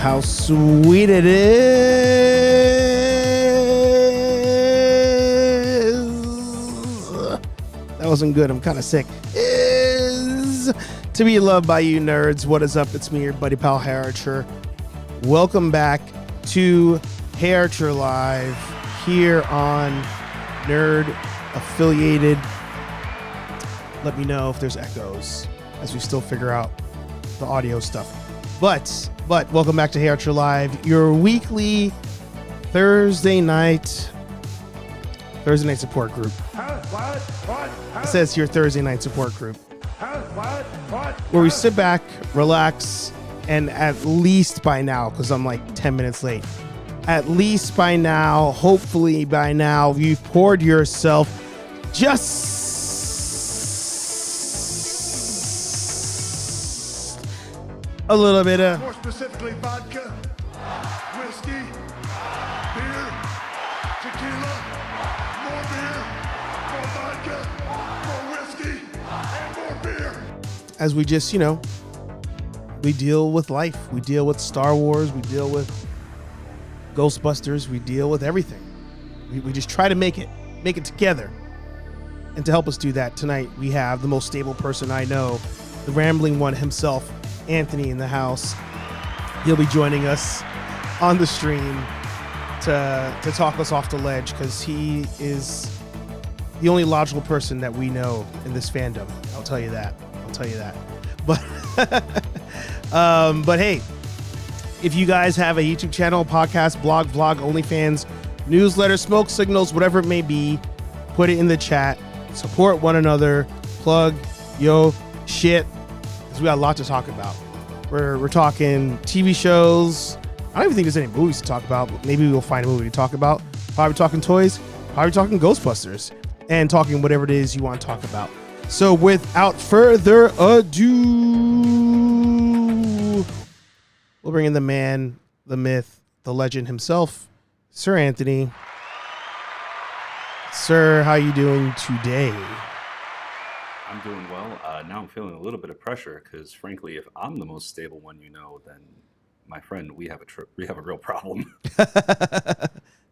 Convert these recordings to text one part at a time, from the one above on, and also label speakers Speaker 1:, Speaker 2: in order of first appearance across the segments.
Speaker 1: how sweet it is. That wasn't good. I'm kind of sick. Is to be loved by you nerds. What is up? It's me, your buddy pal HeyArcher. Welcome back to HeyArcher Live here on Nerd Affiliated. Let me know if there's echoes as we still figure out the audio stuff. But welcome back to HeyArcher Live, your weekly Thursday night support group. It says your Thursday night support group, where we sit back, relax, and at least by now, because I'm like 10 minutes late, at least by now, hopefully by now, you've poured yourself just a little bit of,
Speaker 2: more specifically, vodka, whiskey, beer, tequila, more beer, more vodka, more whiskey, and more beer.
Speaker 1: as we just, we deal with life. We deal with Star Wars. We deal with Ghostbusters. We deal with everything. We just try to make it together. And to help us do that tonight, we have the most stable person I know, the rambling one himself, Anthony, in the house. He'll be joining us on the stream to talk us off the ledge, because he is the only logical person that we know in this fandom. I'll tell you that. But but hey, if you guys have a YouTube channel, podcast, blog, vlog, OnlyFans, newsletter, smoke signals, whatever it may be, put it in the chat. Support one another. Plug yo shit. We got a lot to talk about. We're talking TV shows. I don't even think there's any movies to talk about, but maybe we'll find a movie to talk about. Probably talking toys, probably talking Ghostbusters, and talking whatever it is you want to talk about. So without further ado, we'll bring in the man, the myth, the legend himself, Sir Anthony. Sir, how you doing today?
Speaker 3: I'm doing well. Now I'm feeling a little bit of pressure because, frankly, if I'm the most stable one, then my friend, we have a real problem.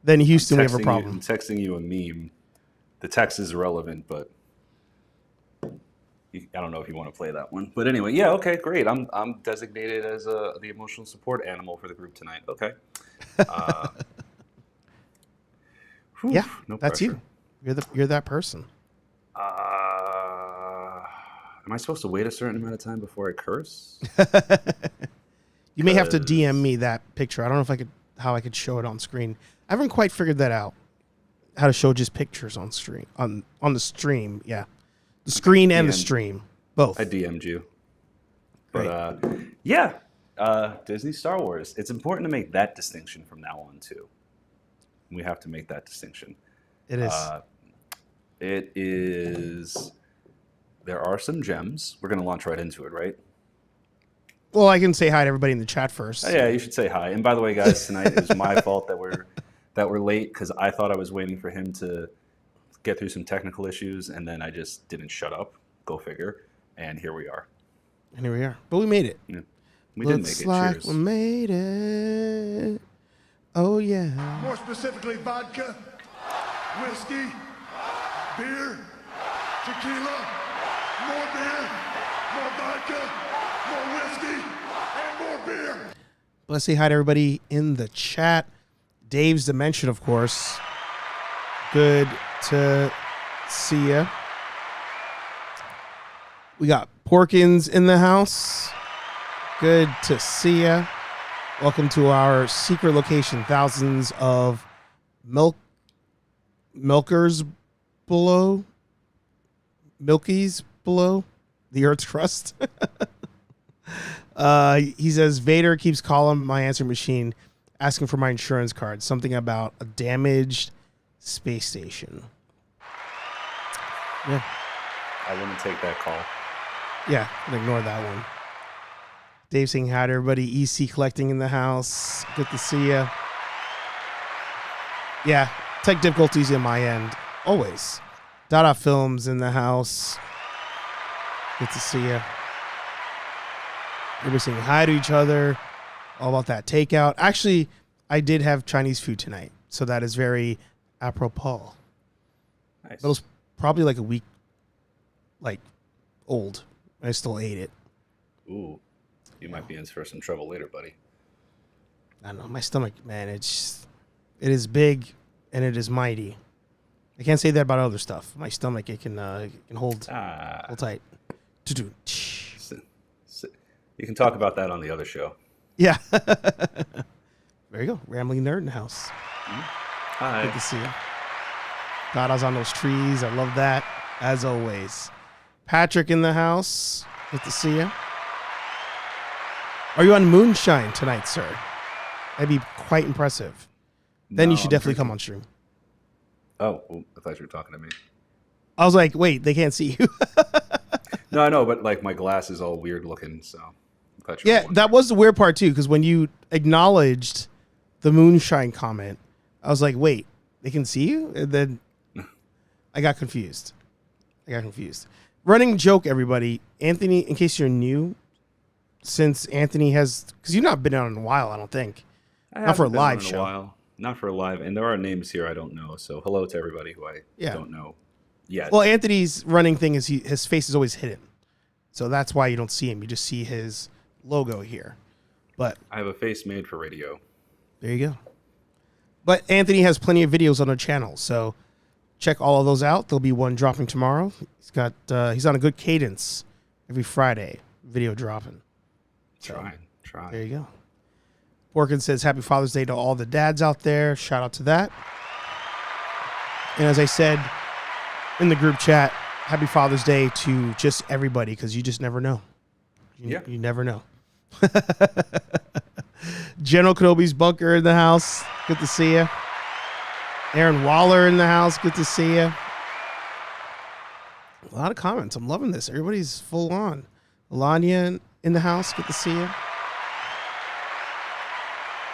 Speaker 1: Then Houston, we have a problem.
Speaker 3: I'm texting you a meme. The text is irrelevant, but I don't know if you want to play that one. But anyway, yeah, okay, great. I'm designated as the emotional support animal for the group tonight. Okay.
Speaker 1: Yeah,
Speaker 3: no
Speaker 1: that's
Speaker 3: pressure.
Speaker 1: you. You're that person.
Speaker 3: Am I supposed to wait a certain amount of time before I curse?
Speaker 1: You may have to DM me that picture. I don't know how I could show it on screen. I haven't quite figured that out. How to show just pictures on stream on the stream. Yeah, the screen and the stream, both.
Speaker 3: I DM'd you, but yeah, Disney Star Wars. It's important to make that distinction from now on too. We have to make that distinction.
Speaker 1: It is.
Speaker 3: It is. There are some gems. We're going to launch right into it, right?
Speaker 1: Well, I can say hi to everybody in the chat first.
Speaker 3: Oh, yeah, you should say hi. And by the way, guys, tonight it was my fault that we're late, because I thought I was waiting for him to get through some technical issues, and then I just didn't shut up. Go figure. And here we are.
Speaker 1: But we made it.
Speaker 3: Yeah. We did make it.
Speaker 1: Like
Speaker 3: Cheers.
Speaker 1: we made it. Oh yeah.
Speaker 2: More specifically, vodka, whiskey, beer, tequila, more beer, more vodka, more whiskey, and more beer.
Speaker 1: Let's say hi to everybody in the chat. Dave's Dimension, of course. Good to see ya. We got Porkins in the house. Good to see ya. Welcome to our secret location. Thousands of milkies below the Earth's crust. He says, Vader keeps calling my answer machine, asking for my insurance card. Something about a damaged space station. Yeah.
Speaker 3: I wouldn't take that call.
Speaker 1: Yeah, ignore that one. Dave saying hi to everybody. EC collecting in the house. Good to see ya. Yeah, tech difficulties in my end. Always. Dada Films in the house. Good to see ya. Everybody saying hi to each other. All about that takeout. Actually, I did have Chinese food tonight, so that is very apropos.
Speaker 3: Nice.
Speaker 1: But it was probably like a week, like, old. I still ate it.
Speaker 3: Ooh, you might be in for some trouble later, buddy.
Speaker 1: I don't know. My stomach, man, it is big and it is mighty. I can't say that about other stuff. My stomach, it can hold tight.
Speaker 3: You can talk about that on the other show.
Speaker 1: Yeah. There you go. Rambling Nerd in the house.
Speaker 3: Hi.
Speaker 1: Good to see you. God, I was on those trees. I love that, as always. Patrick in the house. Good to see you. Are you on Moonshine tonight, sir? That'd be quite impressive. Then
Speaker 3: No,
Speaker 1: you should
Speaker 3: I'm
Speaker 1: definitely
Speaker 3: drinking.
Speaker 1: come on stream.
Speaker 3: Oh, well, I thought you were talking to me.
Speaker 1: I was like, wait, they can't see you.
Speaker 3: No, I know, but like my glass is all weird looking, so I thought you were
Speaker 1: Yeah,
Speaker 3: wondering.
Speaker 1: that was the weird part too, because when you acknowledged the Moonshine comment, I was like, wait, they can see you? And then I got confused. Running joke, everybody. Anthony, in case you're new, since Anthony has, because you've not been on in a while, I don't think.
Speaker 3: I
Speaker 1: Not for a
Speaker 3: haven't been
Speaker 1: live
Speaker 3: on in
Speaker 1: show.
Speaker 3: while. Not for a live, and there are names here I don't know. So hello to everybody who I don't know yet.
Speaker 1: Well, Anthony's running thing is his face is always hidden. So that's why you don't see him. You just see his logo here. But
Speaker 3: I have a face made for radio.
Speaker 1: there you go. But Anthony has plenty of videos on our channel, so check all of those out. There'll be one dropping tomorrow. He's on a good cadence every Friday, video dropping.
Speaker 3: Trying.
Speaker 1: There you go. Porkin says Happy Father's Day to all the dads out there. Shout out to that. And as I said in the group chat, Happy Father's Day to just everybody, because you just never know. You never know. General Kenobi's bunker in the house. Good to see you. Aaron Waller in the house. Good to see you. A lot of comments. I'm loving this. Everybody's full on. Alanya in the house. Good to see you.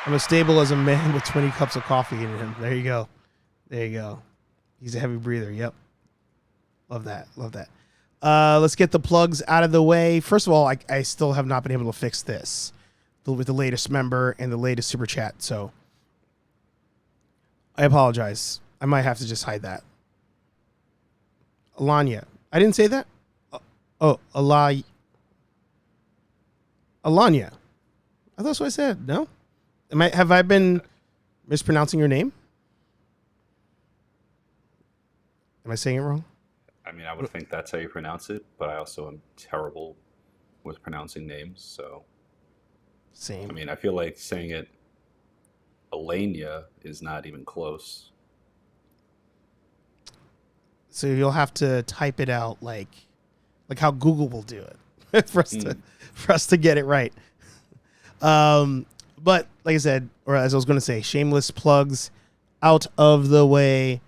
Speaker 1: I'm as stable as a man with 20 cups of coffee in him. There you go. He's a heavy breather. Yep. Love that. Let's get the plugs out of the way. First of all, I still have not been able to fix this with the latest member and the latest super chat. So I apologize. I might have to just hide that. Alanya. I didn't say that? Alanya. I thought that's what I said. No? Have I been mispronouncing your name? Am I saying it wrong?
Speaker 3: I mean, I would think that's how you pronounce it, but I also am terrible with pronouncing names. So,
Speaker 1: Same.
Speaker 3: I mean, I feel like saying it Alania is not even close.
Speaker 1: So you'll have to type it out like how Google will do it for us to get it right. But like I said, or as I was going to say, shameless plugs out of the way.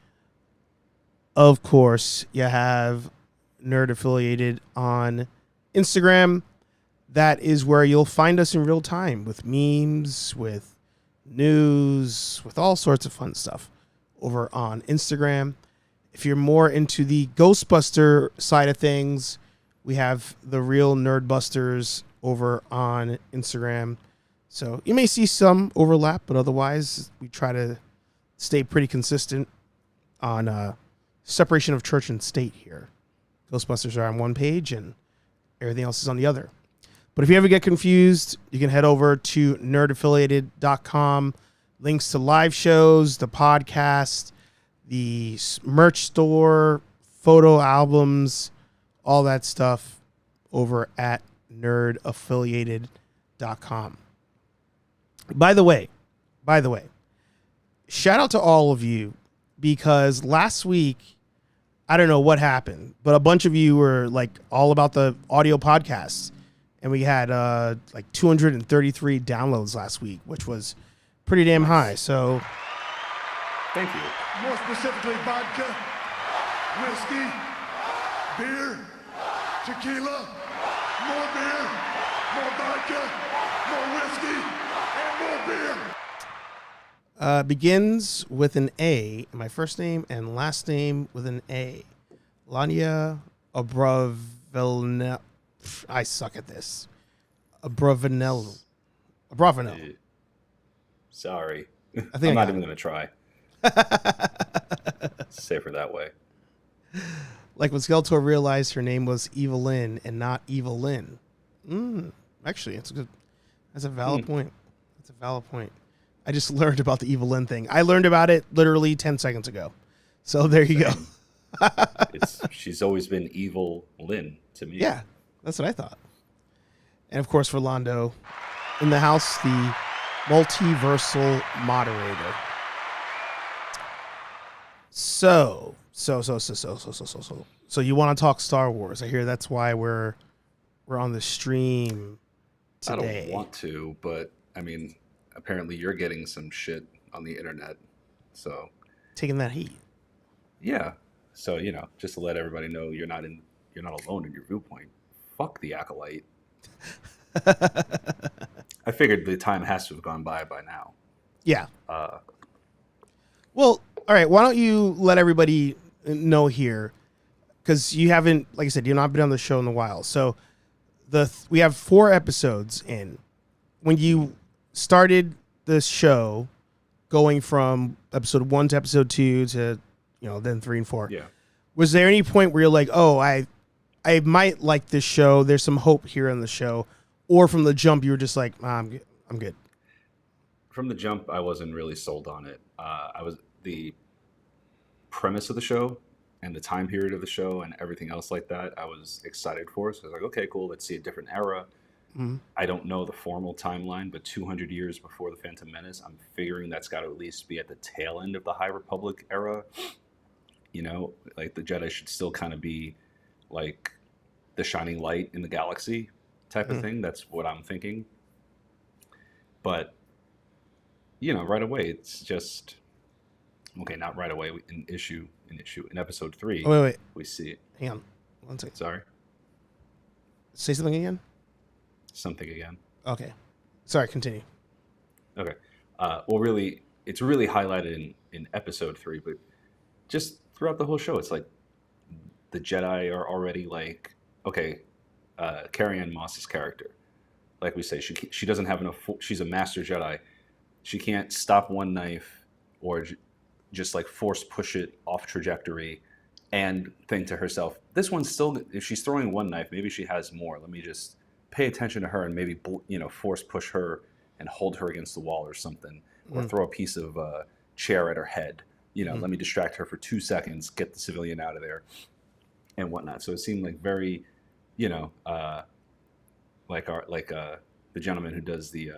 Speaker 1: Of course, you have Nerd Affiliated on Instagram. That is where you'll find us in real time with memes, with news, with all sorts of fun stuff over on Instagram. If you're more into the Ghostbuster side of things, we have the Real Nerdbusters over on Instagram. So you may see some overlap, but otherwise we try to stay pretty consistent on separation of church and state here. Ghostbusters are on one page and everything else is on the other. But if you ever get confused, you can head over to nerdaffiliated.com. Links to live shows, the podcast, the merch store, photo albums, all that stuff over at nerdaffiliated.com. By the way, shout out to all of you, because last week, I don't know what happened, but a bunch of you were like all about the audio podcasts, and we had like 233 downloads last week, which was pretty damn high. So
Speaker 3: Thank you.
Speaker 2: More specifically, vodka, whiskey, beer, tequila, more beer, more vodka, more whiskey, and more beer.
Speaker 1: begins with an A. My first name and last name with an A. Lanya Abravanel. I suck at this. Abravanel. A Bravo no.
Speaker 3: Sorry.
Speaker 1: I think
Speaker 3: I'm
Speaker 1: I
Speaker 3: not
Speaker 1: got
Speaker 3: even going to try. Safer that way.
Speaker 1: Like when Skeletor realized her name was Evelyn and not Evelyn. Actually, that's a valid point. That's a valid point. I just learned about the Evelyn thing. I learned about it literally 10 seconds ago. So there you go.
Speaker 3: She's always been Evil Lynn to me.
Speaker 1: Yeah, that's what I thought. And of course, for Londo, in the house, the multiversal moderator. So you want to talk Star Wars? I hear that's why we're on the stream today.
Speaker 3: I don't want to, but I mean, apparently you're getting some shit on the internet, so
Speaker 1: taking that heat.
Speaker 3: Yeah. So just to let everybody know, you're not alone in your viewpoint. Fuck the Acolyte. I figured the time has to have gone by now.
Speaker 1: Yeah. Well, all right. Why don't you let everybody know here, because you haven't, like I said, you've not been on the show in a while. So we have 4 episodes in. When you started the show, going from episode 1 to episode 2 to then 3 and 4.
Speaker 3: Yeah.
Speaker 1: Was there any point where you're like, oh, I might like this show. There's some hope here in the show, or from the jump you were just like, I'm good.
Speaker 3: From the jump, I wasn't really sold on it. The premise of the show and the time period of the show and everything else like that, I was excited for. So I was like, okay, cool. Let's see a different era. Mm-hmm. I don't know the formal timeline, but 200 years before the Phantom Menace, I'm figuring that's got to at least be at the tail end of the High Republic era. Like the Jedi should still kind of be like the shining light in the galaxy type of thing. That's what I'm thinking. But, right away, it's just, okay, not right away. In episode 3,
Speaker 1: wait.
Speaker 3: We see it.
Speaker 1: Hang on. 1 second.
Speaker 3: Sorry.
Speaker 1: Say something again?
Speaker 3: Something again.
Speaker 1: Okay. Sorry, continue.
Speaker 3: Okay. Well, really, it's really highlighted in episode 3, but just throughout the whole show, it's like the Jedi are already like, okay, Carrie-Anne Moss's character, like we say, she doesn't have enough. She's a master Jedi. She can't stop one knife or just like force push it off trajectory and think to herself, this one's still, if she's throwing one knife, maybe she has more. Let me just pay attention to her and maybe, force push her and hold her against the wall or something, or throw a piece of chair at her head. Let me distract her for 2 seconds, get the civilian out of there and whatnot. So it seemed like very, like the gentleman who does the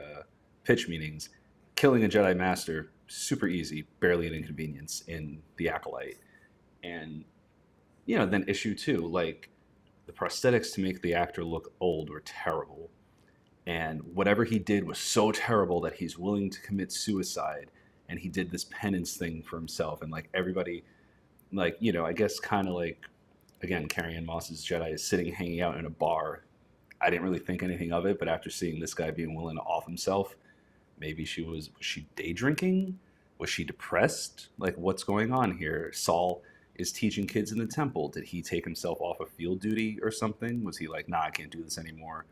Speaker 3: pitch meetings, killing a Jedi Master, super easy, barely an inconvenience in The Acolyte. And, then issue 2, like the prosthetics to make the actor look old were terrible. And whatever he did was so terrible that he's willing to commit suicide. And he did this penance thing for himself. And like everybody, like, I guess kind of like, again, Carrie-Anne Moss's Jedi is sitting, hanging out in a bar. I didn't really think anything of it, but after seeing this guy being willing to off himself, maybe was she day drinking? Was she depressed? Like, what's going on here? Saul is teaching kids in the temple. Did he take himself off of field duty or something? Was he like, nah, I can't do this anymore?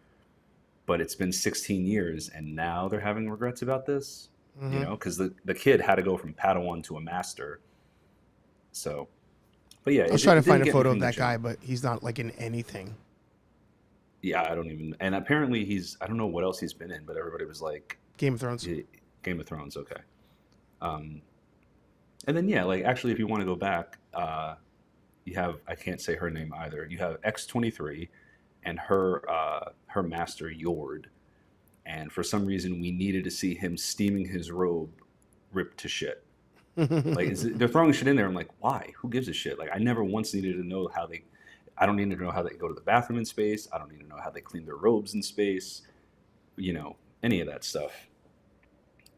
Speaker 3: But it's been 16 years, and now they're having regrets about this? Mm-hmm. Because the kid had to go from Padawan to a master. So, but yeah.
Speaker 1: I was trying to find a photo of that guy, but he's not like in anything.
Speaker 3: Yeah, and apparently I don't know what else he's been in, but everybody was like,
Speaker 1: Game of Thrones.
Speaker 3: Game of Thrones, okay. And then, yeah, like, actually, if you want to go back, you have, I can't say her name either. You have X-23 and her master, Yord. And for some reason, we needed to see him steaming his robe ripped to shit. Like, they're throwing shit in there. I'm like, why? Who gives a shit? Like, I never once needed to know I don't need to know how they go to the bathroom in space. I don't need to know how they clean their robes in space. Any of that stuff.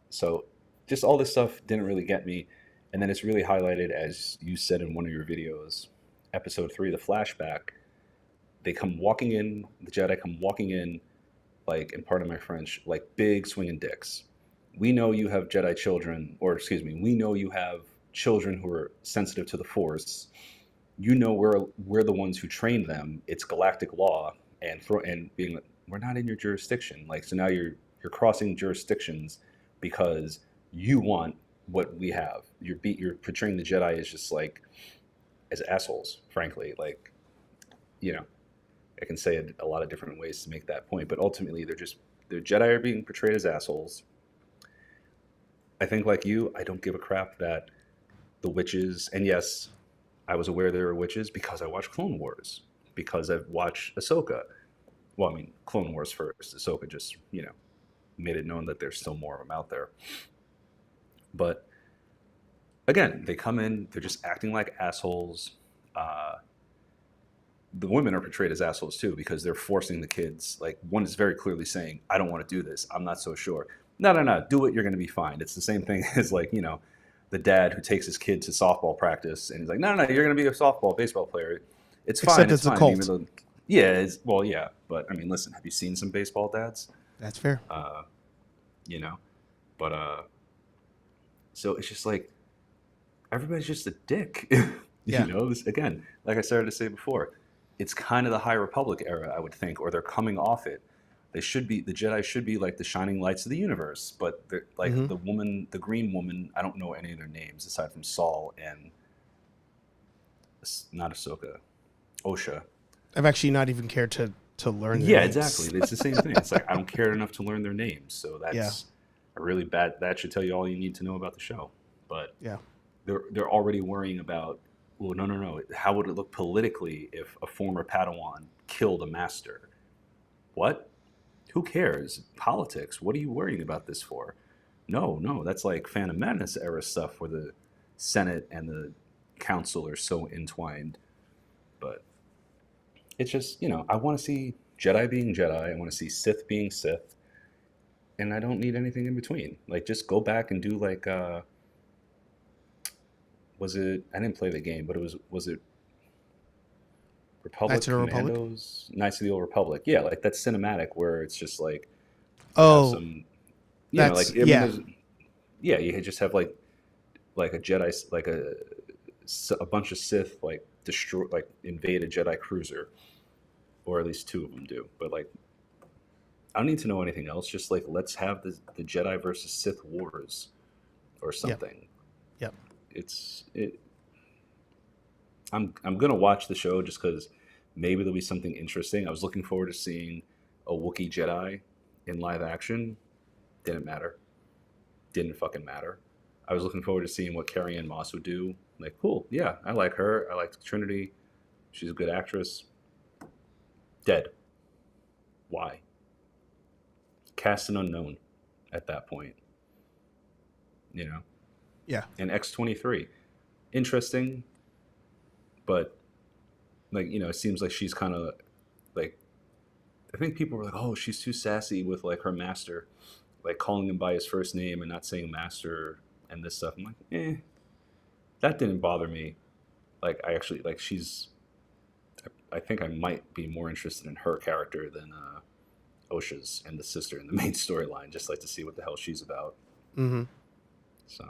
Speaker 3: So just all this stuff didn't really get me. And then it's really highlighted, as you said in one of your videos, episode 3, the flashback. The Jedi come walking in, like, and pardon my French, like big swinging dicks. We know you have Jedi children, we know you have children who are sensitive to the Force. We're the ones who trained them. It's galactic law, and being like, we're not in your jurisdiction. Like, so now you're You're crossing jurisdictions because you want what we have. You're portraying the Jedi as just like as assholes, frankly. Like, you know, I can say it a lot of different ways to make that point, but ultimately the Jedi are being portrayed as assholes. I think, like you, I don't give a crap that the witches, and yes, I was aware there were witches because I watched Clone Wars, because I've watched Ahsoka. Well, I mean, Clone Wars first. Ahsoka just, made it known that there's still more of them out there. But again, they come in, they're just acting like assholes. The women are portrayed as assholes too, because they're forcing the kids. Like, one is very clearly saying, I don't want to do this. I'm not so sure. No, do it. You're going to be fine. It's the same thing as like, the dad who takes his kid to softball practice and he's like, no, you're going to be a baseball player. It's fine.
Speaker 1: Except it's a cult.
Speaker 3: Yeah. Yeah. But I mean, listen, have you seen some baseball dads?
Speaker 1: That's fair.
Speaker 3: So it's just like, everybody's just a dick.
Speaker 1: Yeah.
Speaker 3: This, again, like I started to say before, it's kind of the High Republic era, I would think, or they're coming off it. The Jedi should be like the shining lights of the universe, but they're like the green woman, I don't know any of their names aside from Saul and not Ahsoka, Osha.
Speaker 1: I've actually not even cared to learn their names.
Speaker 3: Exactly. It's the same thing. It's like, I don't care enough to learn their names. So that's a really bad, that should tell you all you need to know about the show. But they're already worrying about, well, no. How would it look politically if a former Padawan killed a master? What? Who cares? Politics. What are you worrying about this for? No. That's like Phantom Menace era stuff where the Senate and the Council are so entwined. But it's just, I want to see Jedi being Jedi. I want to see Sith being Sith. And I don't need anything in between. Like, just go back and do like, I didn't play the game, but was it Republic
Speaker 1: Knights of the
Speaker 3: Commandos?
Speaker 1: Republic?
Speaker 3: Knights of the Old Republic. Yeah, like that cinematic where it's just like, you just have like a Jedi, like a bunch of Sith like invade a Jedi cruiser, or at least two of them do. But like, I don't need to know anything else. Just like, let's have the Jedi versus Sith wars or something.
Speaker 1: Yep.
Speaker 3: I'm gonna watch the show just because maybe there'll be something interesting. I was looking forward to seeing a Wookiee Jedi in live action. Didn't fucking matter. I was looking forward to seeing what Carrie-Anne Moss would do. Like, cool, yeah, I like her. I like Trinity. She's a good actress. Dead. Why? Cast an unknown at that point.
Speaker 1: Yeah.
Speaker 3: And X-23. Interesting, but like, it seems like she's kind of like, I think people were like, oh, she's too sassy with like her master, like calling him by his first name and not saying master and this stuff. I'm like, that didn't bother me. Like, I actually, like, I think I might be more interested in her character than Osha's and the sister in the main storyline, just like to see what the hell she's about.
Speaker 1: Mm-hmm.
Speaker 3: So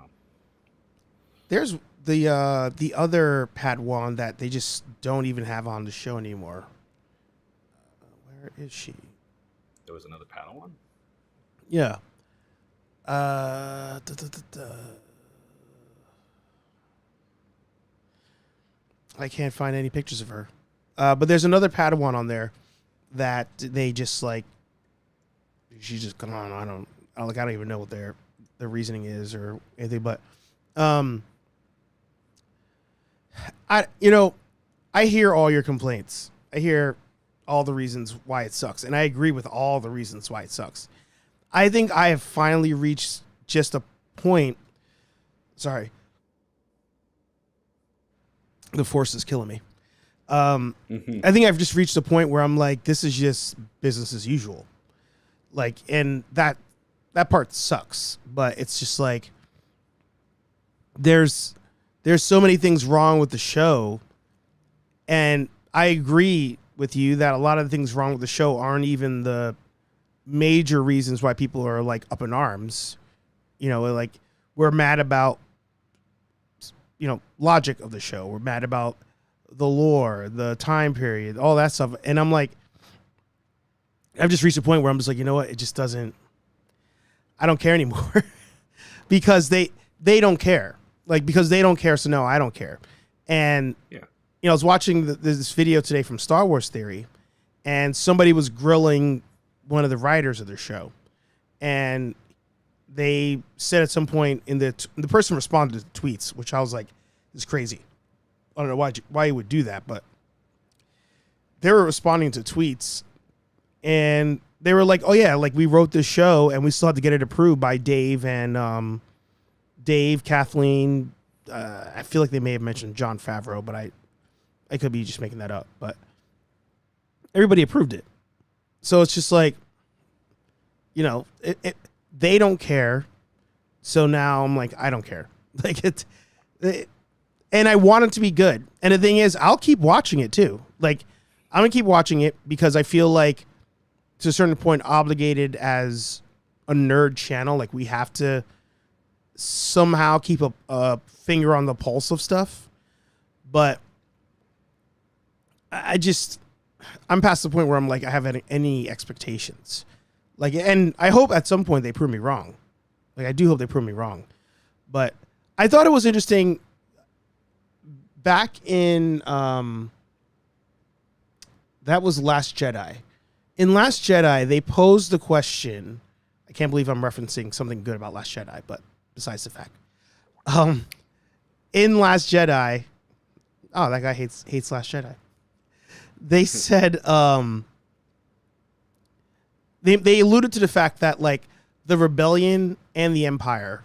Speaker 1: there's the other Padawan that they just don't even have on the show anymore. Where is she?
Speaker 3: there was another Padawan?
Speaker 1: Yeah. I can't find any pictures of her. But there's another Padawan on there that they just like. She's just come on. I don't even know what their reasoning is or anything. But, I hear all your complaints. I hear all the reasons why it sucks, and I agree with all the reasons why it sucks. I think I have finally reached just a point. Sorry. The Force is killing me. I think I've just reached a point where I'm like, this is just business as usual. Like, and that part sucks, but it's just like, there's so many things wrong with the show. And I agree with you that a lot of the things wrong with the show aren't even the major reasons why people are like up in arms. Like, we're mad about, logic of the show. We're mad about the lore, the time period, all that stuff. And I'm like, I've just reached a point where I'm just like, you know what? It just doesn't I don't care anymore because they don't care. Like, because they don't care, so no, I don't care. And
Speaker 3: Yeah.
Speaker 1: I was watching this video today from Star Wars Theory, and somebody was grilling one of the writers of their show, and they said at some point the person responded to the tweets, which I was like, "This is crazy." I don't know why you would do that, but they were responding to tweets, and they were like, "Oh yeah, like we wrote this show, and we still had to get it approved by Dave and Kathleen." I feel like they may have mentioned Jon Favreau, but I could be just making that up. But everybody approved it, so it's just like, they don't care. So now I'm like, I don't care. Like and I want it to be good. And the thing is, I'll keep watching it too. Like, I'm gonna keep watching it because I feel like, to a certain point, obligated as a nerd channel. Like, we have to somehow keep a finger on the pulse of stuff. But I'm past the point where I'm like, I have any expectations. Like, and I hope at some point they prove me wrong. Like, I do hope they prove me wrong. But I thought it was interesting back in, that was Last Jedi. In Last Jedi, they posed the question. I can't believe I'm referencing something good about Last Jedi, but besides the fact. In Last Jedi, oh, that guy hates Last Jedi. They said, they alluded to the fact that, like, the rebellion and the Empire,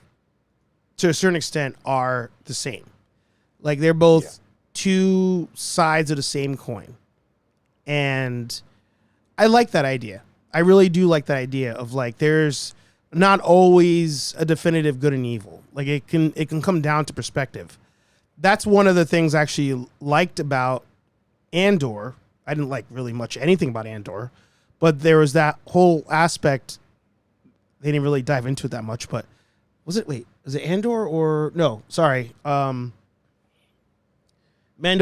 Speaker 1: to a certain extent, are the same. Like, they're both two sides of the same coin. And I like that idea. I really do like that idea of, like, there's not always a definitive good and evil. Like, it can come down to perspective. That's one of the things I actually liked about Andor. I didn't like really much anything about Andor, but there was that whole aspect. They didn't really dive into it that much, but was it Andor or no? Sorry. Mando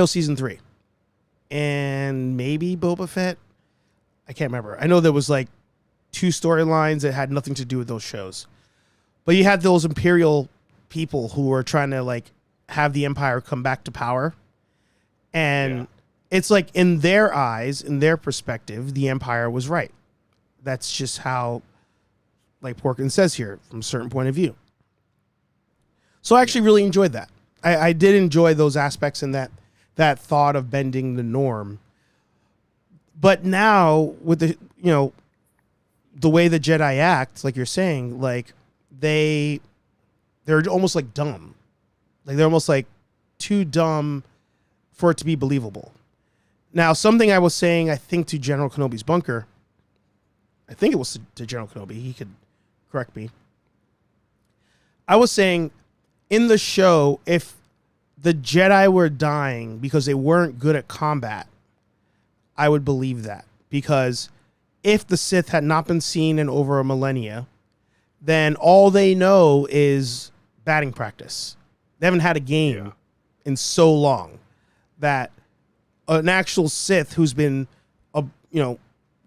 Speaker 1: season 3 and maybe Boba Fett. I can't remember. I know there was like 2 storylines that had nothing to do with those shows, but you had those Imperial people who were trying to, like, have the Empire come back to power. And it's like, in their eyes, in their perspective, the Empire was right. That's just how, like Porkins says here, from a certain point of view. So I actually really enjoyed that. I did enjoy those aspects and that thought of bending the norm. But now with the way the Jedi act, like you're saying, like they're almost like dumb. Like, they're almost like too dumb for it to be believable. Now, something I was saying, I think, to General Kenobi's bunker, I think it was to General Kenobi, he could correct me. I was saying, in the show, if the Jedi were dying because they weren't good at combat, I would believe that. Because if the Sith had not been seen in over a millennia, then all they know is batting practice. They haven't had a game in so long that an actual Sith who's been,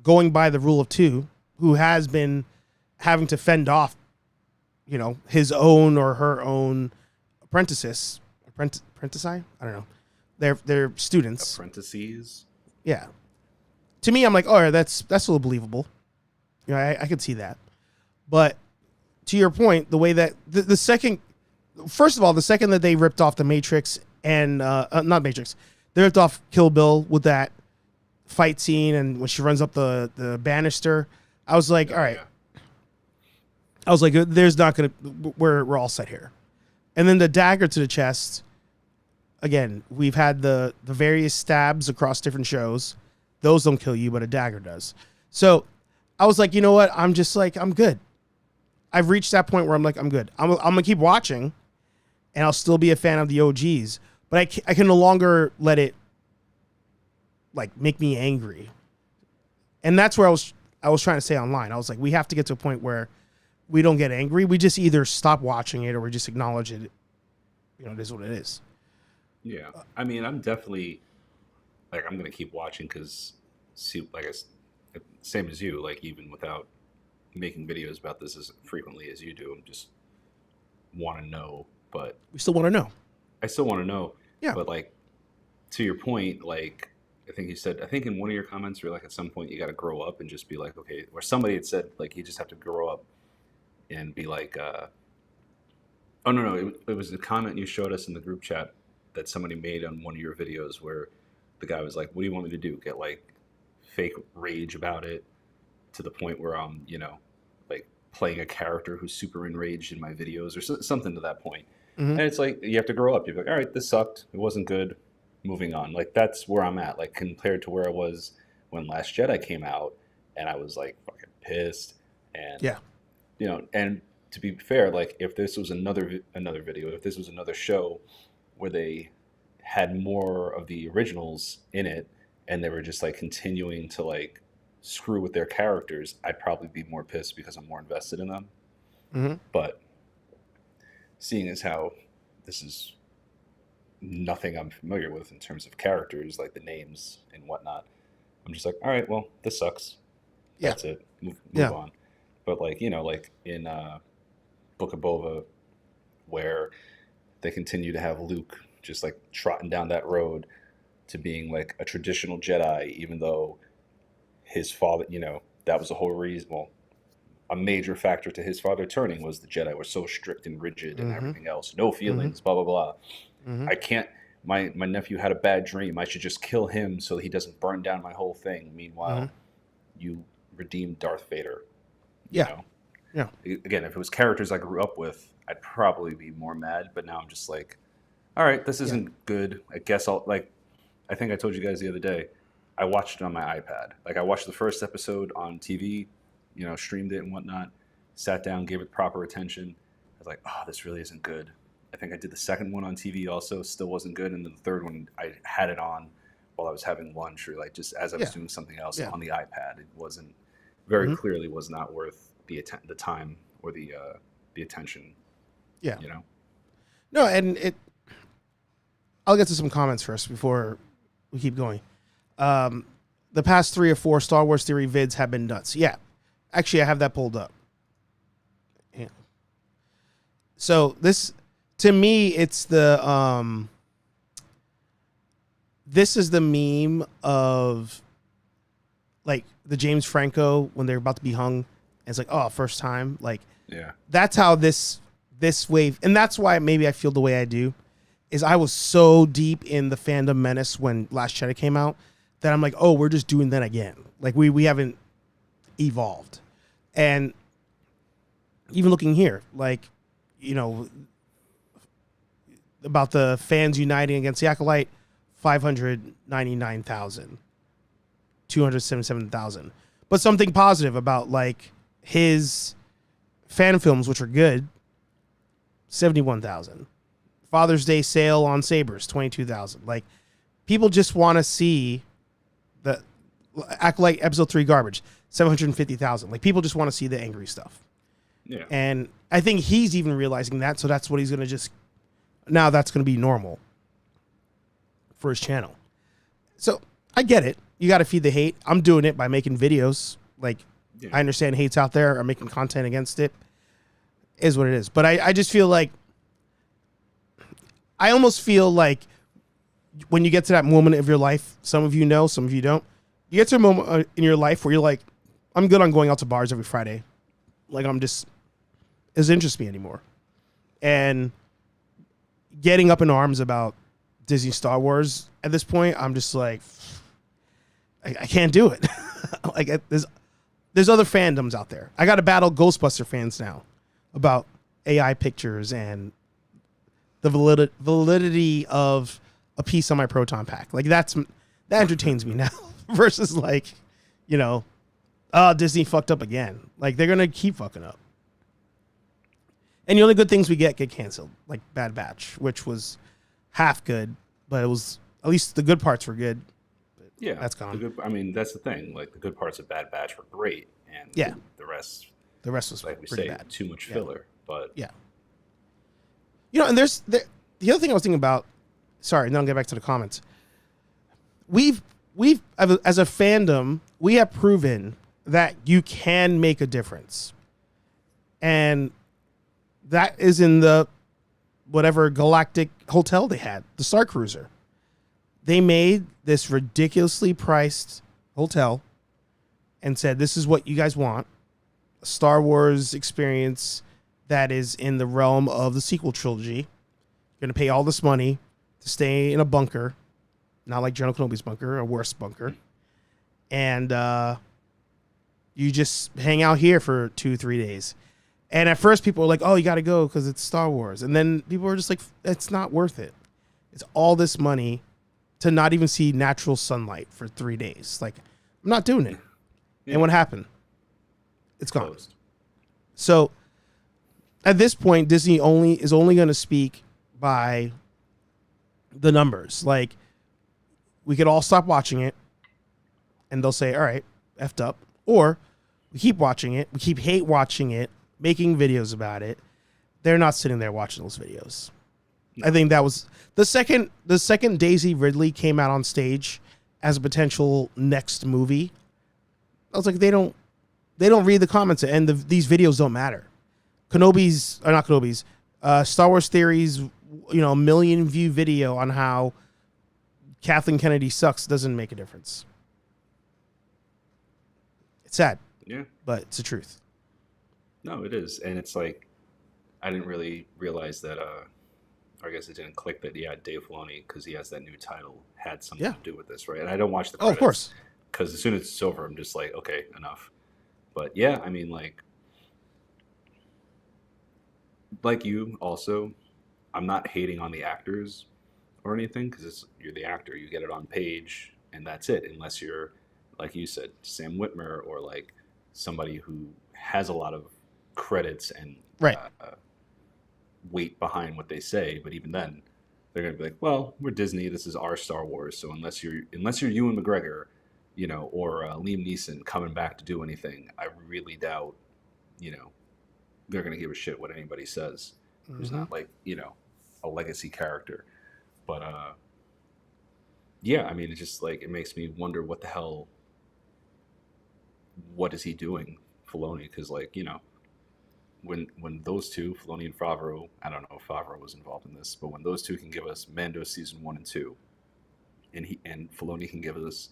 Speaker 1: going by the rule of 2, who has been having to fend off, his own or her own apprentices, I don't know, they're students,
Speaker 3: apprentices.
Speaker 1: Yeah. To me, I'm like, oh, that's a little believable. I could see that. But to your point, the way that the second. First of all, the second that they ripped off the Matrix and not Matrix, they ripped off Kill Bill with that fight scene and when she runs up the banister, I was like, all right. Yeah. I was like, there's not gonna. We're all set here. And then the dagger to the chest. Again, we've had the various stabs across different shows. Those don't kill you, but a dagger does. So I was like, you know what? I'm just like, I'm good. I've reached that point where I'm like, I'm good. I'm gonna keep watching. And I'll still be a fan of the OGs, but I can no longer let it, like, make me angry. And that's where I was trying to say online. I was like, we have to get to a point where we don't get angry. We just either stop watching it or we just acknowledge it. It is what it is.
Speaker 3: Yeah, I mean, I'm definitely, like, I'm gonna keep watching because, like, same as you. Like, even without making videos about this as frequently as you do. I'm just want to know, but
Speaker 1: We still want to know.
Speaker 3: I still want to know.
Speaker 1: Yeah.
Speaker 3: But like, to your point, like, I think in one of your comments, you're like, at some point you got to grow up and just be like, okay, or somebody had said like, you just have to grow up and be like, oh no, it was the comment you showed us in the group chat that somebody made on one of your videos where the guy was like, what do you want me to do? Get like fake rage about it to the point where I'm, like playing a character who's super enraged in my videos or something to that point. And it's like, you have to grow up. You're like, all right, this sucked. It wasn't good. Moving on. Like, that's where I'm at. Like, compared to where I was when Last Jedi came out, and I was like fucking pissed. And and to be fair, like, if this was another video, if this was another show where they had more of the originals in it, and they were just like continuing to like screw with their characters, I'd probably be more pissed because I'm more invested in them. But seeing as how this is nothing I'm familiar with in terms of characters, like the names and whatnot, I'm just like, all right, well, this sucks. That's it. Move on. But like, like in Book of Boba, where they continue to have Luke just like trotting down that road to being like a traditional Jedi, even though his father, that was the whole reason. Well, a major factor to his father turning was the Jedi were so strict and rigid and everything else. No feelings, blah, blah, blah. I can't, my nephew had a bad dream. I should just kill him so he doesn't burn down my whole thing. Meanwhile, you redeemed Darth Vader. You know?
Speaker 1: Yeah.
Speaker 3: Again, if it was characters I grew up with, I'd probably be more mad. But now I'm just like, all right, this isn't good. I guess I think I told you guys the other day, I watched it on my iPad. Like, I watched the first episode on TV, streamed it and whatnot, sat down, gave it proper attention. I was like, oh, this really isn't good. I think I did the second one on TV also, still wasn't good. And then the third one, I had it on while I was having lunch or like just as I was doing something else on the iPad. It wasn't, very clearly was not worth the time or the attention. Yeah.
Speaker 1: No, and I'll get to some comments first before we keep going. The past 3 or 4 Star Wars Theory vids have been nuts. Yeah. Actually, I have that pulled up. Yeah. So this, to me, it's the this is the meme of like the James Franco when they're about to be hung. And it's like, oh, first time. Like, that's how this wave, and that's why maybe I feel the way I do, is I was so deep in the fandom menace when Last Jedi came out that I'm like, oh, we're just doing that again. Like we haven't evolved. And even looking here, like, about the fans uniting against the Acolyte, 599,000, 277,000. But something positive about like his fan films, which are good, 71,000. Father's Day sale on sabers, 22,000. Like, people just want to see the Acolyte Episode 3 garbage, 750,000. Like, people just want to see the angry stuff. Yeah. And I think he's even realizing that, so that's what he's going to now that's going to be normal for his channel. So, I get it. You got to feed the hate. I'm doing it by making videos. Like, I understand hate's out there. I'm making content against it. Is what it is. But I just feel like, I almost feel like when you get to that moment of your life, some of you know, some of you don't, you get to a moment in your life where you're like, I'm good on going out to bars every Friday. Like, it doesn't interest me anymore. And getting up in arms about Disney Star Wars at this point, I'm just like, I can't do it. Like, there's other fandoms out there. I got to battle Ghostbuster fans now about AI pictures and the validity of a piece on my Proton pack. Like, that entertains me now versus like, Disney fucked up again. Like, they're going to keep fucking up. And the only good things we get canceled, like Bad Batch, which was half good, but it was, at least the good parts were good.
Speaker 3: Yeah.
Speaker 1: That's gone.
Speaker 3: That's the thing. Like, the good parts of Bad Batch were great. And the rest was, like we say,
Speaker 1: bad.
Speaker 3: Too much filler. But
Speaker 1: yeah. And there's the other thing I was thinking about. Sorry, and then I'll get back to the comments. We've as a fandom, we have proven that you can make a difference. And that is in the whatever galactic hotel they had, the Star Cruiser. They made this ridiculously priced hotel and said, this is what you guys want. A Star Wars experience that is in the realm of the sequel trilogy. You're going to pay all this money to stay in a bunker, not like General Kenobi's bunker, a worse bunker. And you just hang out here for 2-3 days. And at first people were like, oh, you got to go because it's Star Wars. And then people were just like, it's not worth it. It's all this money to not even see natural sunlight for 3 days. Like, I'm not doing it. Yeah. And what happened? It's gone. Closed. So at this point, Disney is only going to speak by the numbers. Like, we could all stop watching it and they'll say, all right, effed up. Or we keep watching it. We keep hate watching it, making videos about it. They're not sitting there watching those videos. No. I think that was the second Daisy Ridley came out on stage as a potential next movie. I was like, they don't read the comments, and these videos don't matter. Star Wars Theory's, 1 million view video on how Kathleen Kennedy sucks doesn't make a difference. It's sad.
Speaker 3: Yeah.
Speaker 1: But it's the truth.
Speaker 3: No, it is. And it's like, I didn't really realize that, or I guess it didn't click that, Dave Filoni, because he has that new title, had something to do with this, right? And I don't watch the credits.
Speaker 1: Oh, of course.
Speaker 3: Because as soon as it's over, I'm just like, okay, enough. But yeah, I mean, like you also, I'm not hating on the actors or anything, because you're the actor. You get it on page, and that's it. Unless you're, like you said, Sam Witwer, or like somebody who has a lot of credits and weight behind what they say. But even then, they're gonna be like, well, we're Disney. This is our Star Wars. So unless you're Ewan McGregor, or Liam Neeson coming back to do anything, I really doubt, they're going to give a shit what anybody says. Mm-hmm. Who's not like, a legacy character. But, yeah, I mean, it's just like, it makes me wonder what the hell, what is he doing, Filoni? Because, like, when those two, Filoni and Favreau, I don't know if Favreau was involved in this, but when those two can give us Mando season 1 and 2, and Filoni can give us,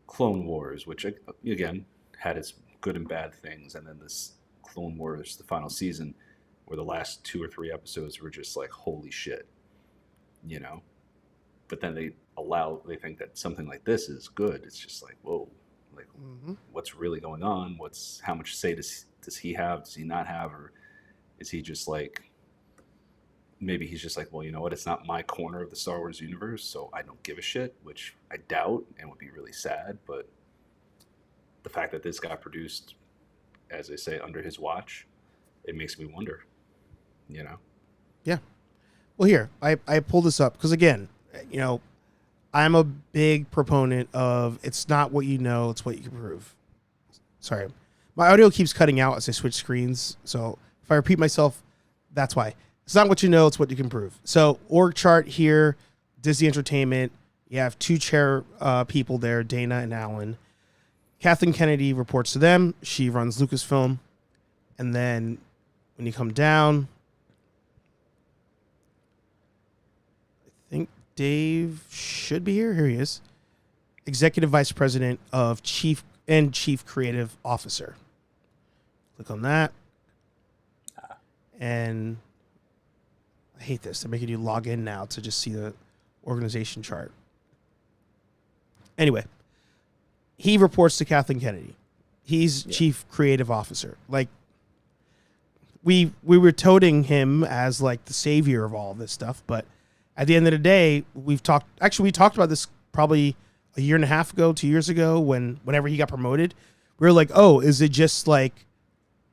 Speaker 3: Clone Wars, which again had its good and bad things, and then this Clone Wars, the final season, where the last 2 or 3 episodes were just like, holy shit, But then they think that something like this is good. It's just like, whoa, like what's really going on? How much say does he have? Does he not have? Or is he just like, maybe he's just like, well, you know what? It's not my corner of the Star Wars universe, so I don't give a shit, which I doubt and would be really sad. But the fact that this got produced, as I say, under his watch, it makes me wonder, Yeah.
Speaker 1: Well, here, I pulled this up because, again, I'm a big proponent of it's not what you know, it's what you can prove. Sorry. My audio keeps cutting out as I switch screens, so if I repeat myself, that's why. It's not what you know, it's what you can prove. So, org chart here, Disney Entertainment. You have 2 chair people there, Dana and Alan. Kathleen Kennedy reports to them. She runs Lucasfilm. And then when you come down, I think Dave should be here. Here he is. Executive Vice President of Chief Creative Officer. Click on that. And I hate this. They're making you log in now to just see the organization chart. Anyway, he reports to Kathleen Kennedy. He's Chief Creative Officer. Like, we were toting him as like the savior of all this stuff, but at the end of the day, we talked about this probably a year and a half ago, 2 years ago, whenever he got promoted. We were like, oh, is it just like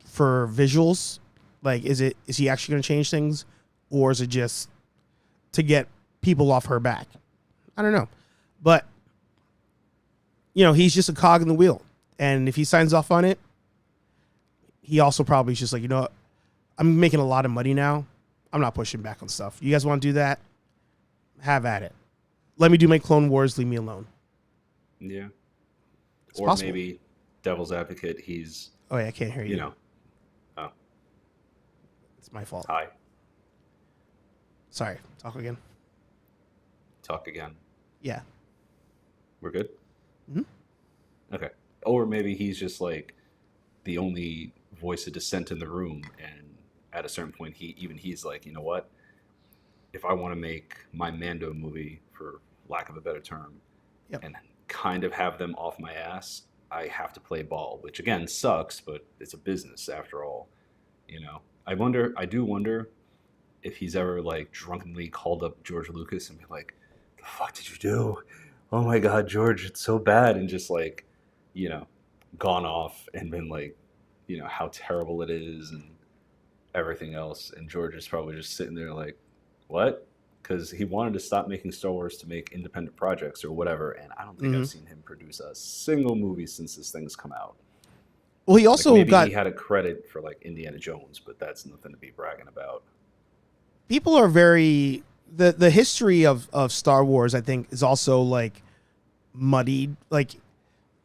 Speaker 1: for visuals? Like, is he actually going to change things? Or is it just to get people off her back? I don't know. But, he's just a cog in the wheel. And if he signs off on it, he also probably is just like, what? I'm making a lot of money now. I'm not pushing back on stuff. You guys want to do that? Have at it. Let me do my Clone Wars. Leave me alone.
Speaker 3: Yeah.
Speaker 1: It's
Speaker 3: or
Speaker 1: possible.
Speaker 3: Maybe devil's advocate, he's,
Speaker 1: Oh yeah, I can't hear you.
Speaker 3: you know, oh,
Speaker 1: It's my fault.
Speaker 3: hi,
Speaker 1: Sorry. Talk again.
Speaker 3: talk again.
Speaker 1: Yeah.
Speaker 3: We're good?
Speaker 1: Mhm.
Speaker 3: Okay. Or maybe he's just like the only voice of dissent in the room, and at a certain point, he's like, you know what? If I want to make my Mando movie, for lack of a better term,
Speaker 1: Yep.
Speaker 3: and kind of have them off my ass, I have to play ball, which again sucks, but it's a business after all. You know, I do wonder if he's ever like drunkenly called up George Lucas and be like, "The fuck did you do? Oh my God, George, it's so bad," and just like, you know, gone off and been like, you know, how terrible it is and everything else. And George is probably just sitting there like, what? Because he wanted to stop making Star Wars to make independent projects or whatever. And I don't think I've seen him produce a single movie since this thing's come out.
Speaker 1: Well, he
Speaker 3: Like
Speaker 1: also
Speaker 3: maybe
Speaker 1: got
Speaker 3: he had a credit for like Indiana Jones, but that's nothing to be bragging about.
Speaker 1: people are very the history of Star Wars, I think, is also like muddied. Like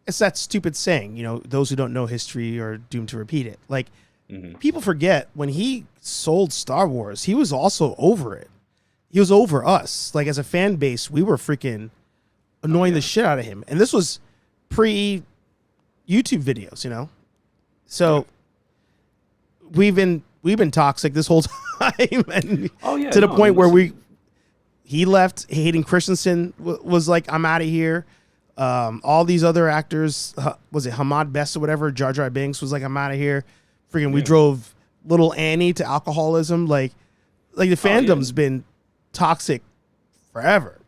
Speaker 1: it's that stupid saying, you know, those who don't know history are doomed to repeat it. Like people forget when he sold Star Wars, he was also over it. He was over us. Like as a fan base, we were freaking annoying the shit out of him. And this was pre YouTube videos, you know? So we've been toxic this whole time, and to the point where he left. Hayden Christensen was like, "I'm out of here." All these other actors, was it Hamad Best or whatever? Jar Jar Binks was like, "I'm out of here." Freaking, we drove little Annie to alcoholism. Like the fandom's been toxic forever.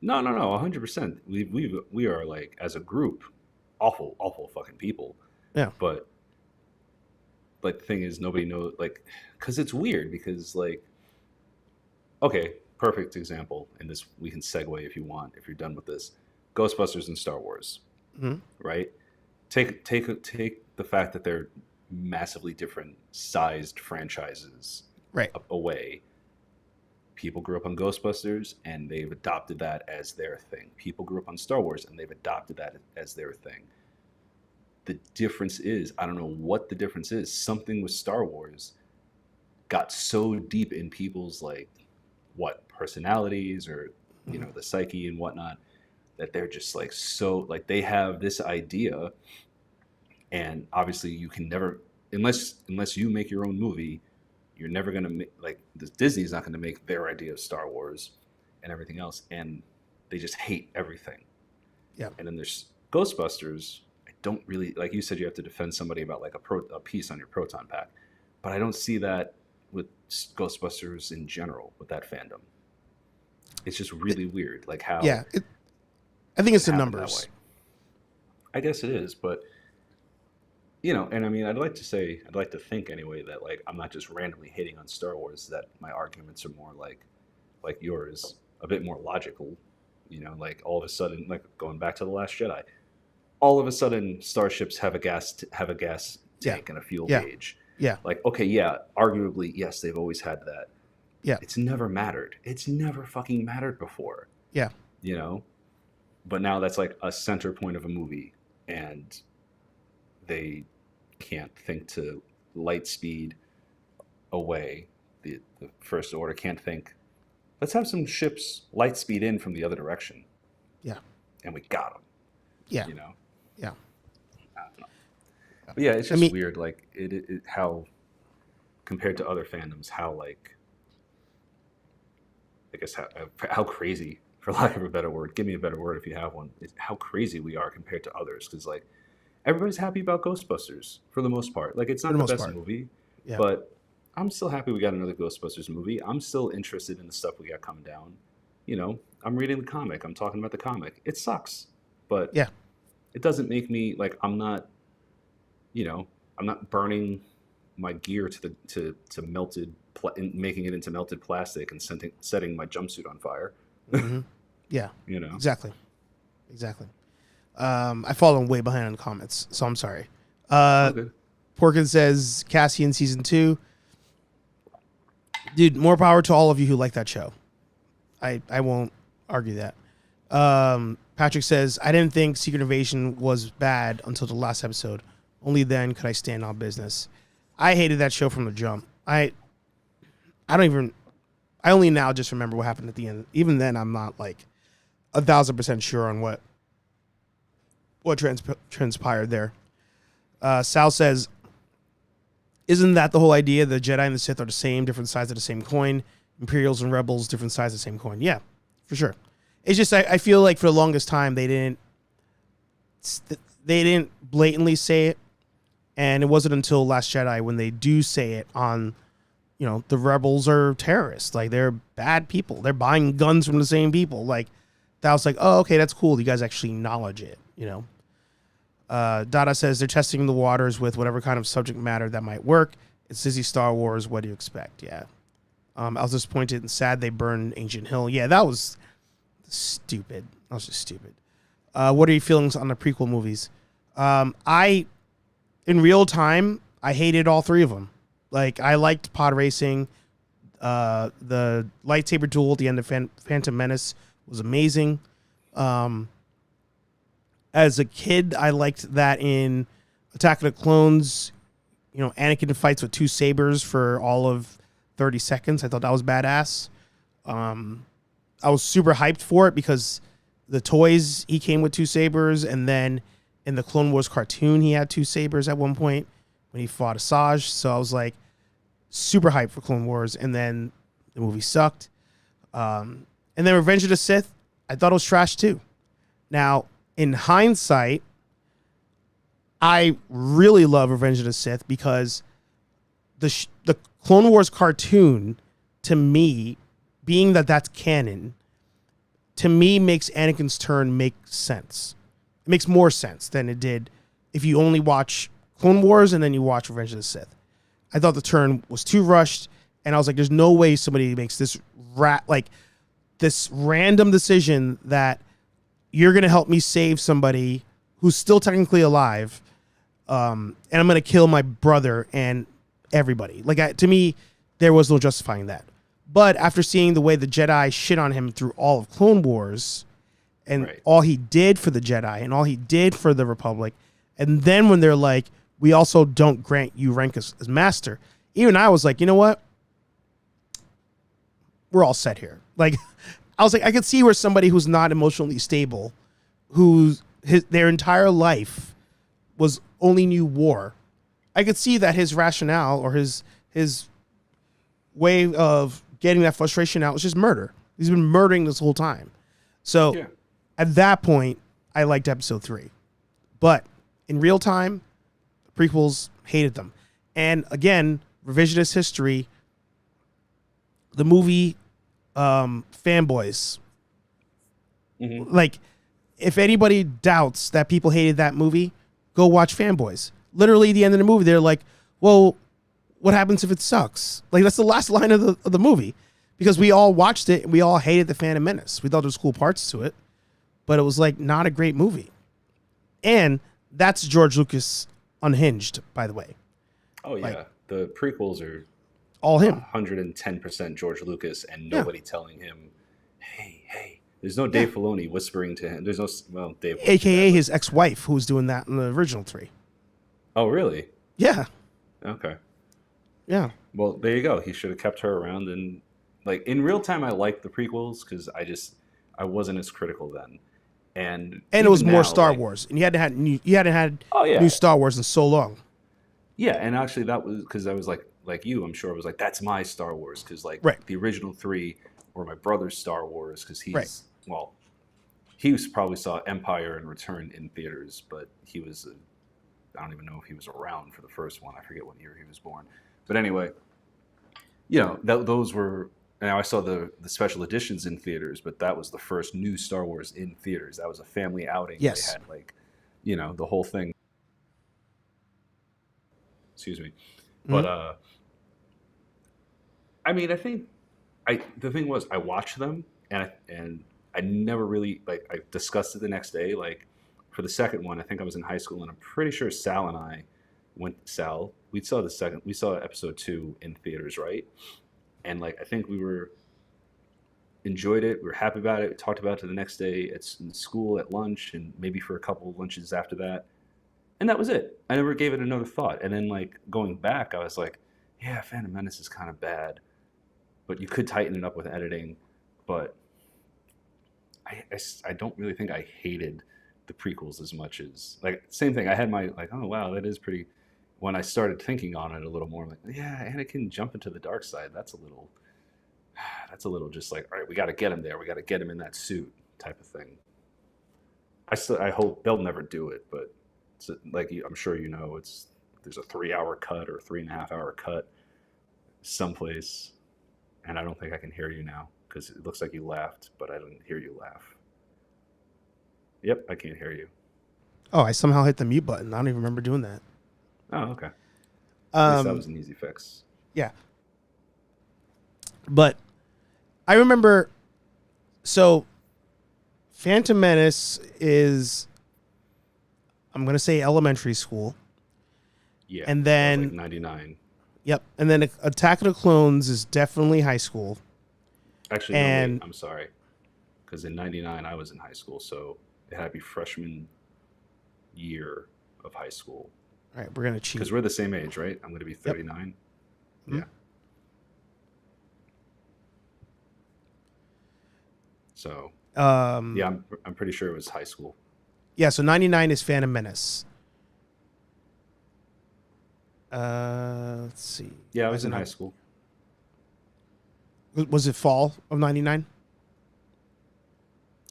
Speaker 3: No, 100%. We are like as a group, awful fucking people.
Speaker 1: Yeah,
Speaker 3: but like the thing is, nobody knows, like, because it's weird, because like, okay, perfect example, and this we can segue if you want, if you're done with this. Ghostbusters and Star Wars, right? Take the fact that they're massively different sized franchises
Speaker 1: right
Speaker 3: away. People grew up on Ghostbusters and they've adopted that as their thing. People grew up on Star Wars and they've adopted that as their thing. The difference is, I don't know what the difference is. Something with Star Wars got so deep in people's like personalities or you know the psyche and whatnot, that they're just like so like they have this idea, and obviously you can never, unless you make your own movie, you're never gonna make, like Disney's not gonna make their idea of Star Wars and everything else, and they just hate everything.
Speaker 1: Yeah.
Speaker 3: And then there's Ghostbusters. Don't really, like you said, you have to defend somebody about like a piece on your proton pack, but I don't see that with Ghostbusters in general with that fandom. It's just really weird, like how.
Speaker 1: Yeah, I think it's the numbers.
Speaker 3: I guess it is, but you know, and I mean, I'd like to think anyway that like I'm not just randomly hating on Star Wars. That my arguments are more like yours, a bit more logical. You know, like all of a sudden, like going back to The Last Jedi. All of a sudden, starships have a gas tank and a fuel gauge.
Speaker 1: Yeah.
Speaker 3: Like, okay, yeah, arguably, yes, they've always had that.
Speaker 1: Yeah.
Speaker 3: It's never mattered. It's never fucking mattered before.
Speaker 1: Yeah.
Speaker 3: You know? But now that's like a center point of a movie, and they can't think to light speed away. The First Order can't think, let's have some ships light speed in from the other direction.
Speaker 1: Yeah.
Speaker 3: And we got them.
Speaker 1: Yeah.
Speaker 3: You know?
Speaker 1: Yeah.
Speaker 3: I don't know. But yeah, it's just weird, like it how compared to other fandoms, how like I guess how crazy, for lack of a better word, give me a better word if you have one, is how crazy we are compared to others. Because like everybody's happy about Ghostbusters for the most part. Like it's not the best movie, but I'm still happy we got another Ghostbusters movie. I'm still interested in the stuff we got coming down. You know, I'm reading the comic. I'm talking about the comic. It sucks, but it doesn't make me like I'm not burning my gear to melted, making it into melted plastic and setting my jumpsuit on fire.
Speaker 1: Yeah,
Speaker 3: you know,
Speaker 1: exactly. I've fallen way behind on comments, so I'm sorry. Porkin says Cassian season 2. Dude, more power to all of you who like that show. I won't argue that. Patrick says, I didn't think Secret Invasion was bad until the last episode. Only then could I stand on business. I hated that show from the jump. I only now just remember what happened at the end. Even then, I'm not like 1,000% sure on what transpired there. Sal says, isn't that the whole idea? The Jedi and the Sith are the same, different sides of the same coin. Imperials and Rebels, different sides of the same coin. Yeah, for sure. It's just I feel like for the longest time they didn't blatantly say it, and it wasn't until Last Jedi when they do say it on, the Rebels are terrorists, like they're bad people, they're buying guns from the same people. Like that was like, oh, okay, that's cool. You guys actually acknowledge it, Dada says they're testing the waters with whatever kind of subject matter that might work. It's Disney Star Wars. What do you expect? Yeah. I was disappointed and sad they burned Ancient Hill. Yeah, that was stupid. That was just stupid. What are your feelings on the prequel movies? In real time, I hated all three of them. Like, I liked pod racing. The lightsaber duel at the end of Phantom Menace was amazing. As a kid, I liked that in Attack of the Clones, Anakin fights with two sabers for all of 30 seconds. I thought that was badass. I was super hyped for it because the toys, he came with two sabers, and then in the Clone Wars cartoon, he had two sabers at one point when he fought Asajj. So I was like super hyped for Clone Wars, and then the movie sucked. And then Revenge of the Sith, I thought it was trash too. Now, in hindsight, I really love Revenge of the Sith because the Clone Wars cartoon, to me, being that that's canon, to me makes Anakin's turn make sense. It makes more sense than it did if you only watch Clone Wars and then you watch Revenge of the Sith. I thought the turn was too rushed, and I was like, there's no way somebody makes this this random decision that you're going to help me save somebody who's still technically alive, and I'm going to kill my brother and everybody. To me, there was no justifying that. But after seeing the way the Jedi shit on him through all of Clone Wars, and all he did for the Jedi and all he did for the Republic, and then when they're like, we also don't grant you rank as master, even I was like, you know what? We're all set here. Like, I was like, I could see where somebody who's not emotionally stable, their entire life was only knew war, I could see that his rationale or his way of getting that frustration out was just murder. He's been murdering this whole time. So at that point, I liked episode 3. But in real time, the prequels, hated them. And again, revisionist history, the movie fanboys. Mm-hmm. Like, if anybody doubts that people hated that movie, go watch Fanboys. Literally, at the end of the movie, they're like, well, what happens if it sucks? Like, that's the last line of the movie. Because we all watched it, and we all hated The Phantom Menace. We thought there was cool parts to it, but it was, like, not a great movie. And that's George Lucas unhinged, by the way.
Speaker 3: Oh, yeah. Like, the prequels are
Speaker 1: all him.
Speaker 3: 110% George Lucas, and nobody telling him, hey. There's no Dave Filoni whispering to him. There's no, well, Dave.
Speaker 1: AKA his ex-wife, who was doing that in the original 3.
Speaker 3: Oh, really?
Speaker 1: Yeah.
Speaker 3: Okay.
Speaker 1: Yeah.
Speaker 3: Well, there you go. He should have kept her around. And, like, in real time, I liked the prequels because I wasn't as critical then. And
Speaker 1: it was more Star Wars, and you hadn't had new Star Wars in so long.
Speaker 3: Yeah, and actually that was because I was like you, I'm sure I was like, that's my Star Wars because the original 3 were my brother's Star Wars because he's he probably saw Empire and Return in theaters, but he was I don't even know if he was around for the first one. I forget what year he was born, but anyway, those were. Now I saw the special editions in theaters, but that was the first new Star Wars in theaters. That was a family outing.
Speaker 1: Yes.
Speaker 3: They had the whole thing. Excuse me. Mm-hmm. But I mean, I think the thing was I watched them and I never really I discussed it the next day. Like for the second one, I think I was in high school and I'm pretty sure Sal and I we saw episode 2 in theaters, right? And I think we were enjoyed it. We were happy about it. We talked about it the next day in school, at lunch, and maybe for a couple of lunches after that. And that was it. I never gave it another thought. And then, like, going back, I was like, yeah, Phantom Menace is kind of bad, but you could tighten it up with editing. But I don't really think I hated the prequels as much as, like, same thing. I had my, like, oh, wow, that is pretty. When I started thinking on it a little more, I'm like, yeah, Anakin jump into the dark side. That's a little just like, all right, we got to get him there. We got to get him in that suit type of thing. I hope they'll never do it, but it's like, I'm sure you know, there's a 3-hour cut or 3.5-hour cut someplace, and I don't think I can hear you now because it looks like you laughed, but I didn't hear you laugh. Yep, I can't hear you.
Speaker 1: Oh, I somehow hit the mute button. I don't even remember doing that.
Speaker 3: Oh, okay. At least that was an easy fix.
Speaker 1: Yeah. But I remember, so Phantom Menace is, I'm going to say elementary school.
Speaker 3: Yeah.
Speaker 1: And then
Speaker 3: like 99.
Speaker 1: Yep. And then Attack of the Clones is definitely high school.
Speaker 3: Actually, no, wait, I'm sorry. Because in 99, I was in high school. So it had to be freshman year of high school.
Speaker 1: All right, we're going to cheat.
Speaker 3: Because we're the same age, right? I'm going to be 39. Yep. Yeah. So, yeah, I'm pretty sure it was high school.
Speaker 1: Yeah, so 99 is Phantom Menace. Let's see.
Speaker 3: Yeah, I was in high school.
Speaker 1: Was it fall of 99?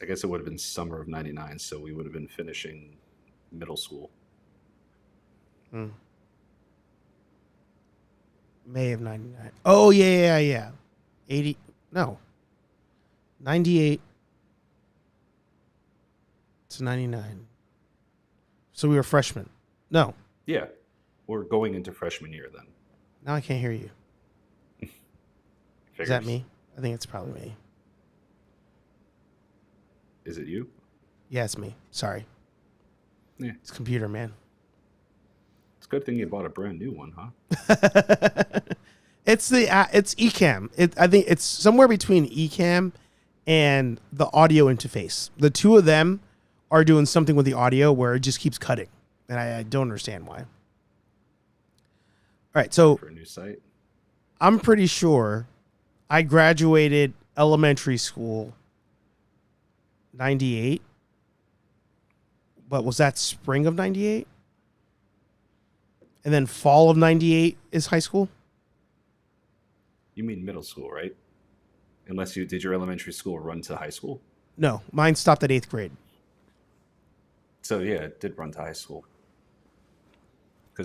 Speaker 3: I guess it would have been summer of 99, so we would have been finishing middle school.
Speaker 1: May of 99. Oh, yeah. 80. No. 98 to 99. So we were freshmen. No.
Speaker 3: Yeah. We're going into freshman year then.
Speaker 1: Now I can't hear you. Is that me? I think it's probably me.
Speaker 3: Is it you?
Speaker 1: Yeah, it's me. Sorry.
Speaker 3: Yeah.
Speaker 1: It's computer, man.
Speaker 3: It's a good thing you bought a brand new one, huh?
Speaker 1: It's Ecamm. I think it's somewhere between Ecamm and the audio interface. The two of them are doing something with the audio where it just keeps cutting, and I don't understand why. All right, so
Speaker 3: for a new site,
Speaker 1: I'm pretty sure I graduated elementary school 98. But was that spring of 98? And then fall of 98 is high school?
Speaker 3: You mean middle school, right? Unless you did your elementary school run to high school?
Speaker 1: No, mine stopped at 8th grade.
Speaker 3: So yeah, it did run to high school.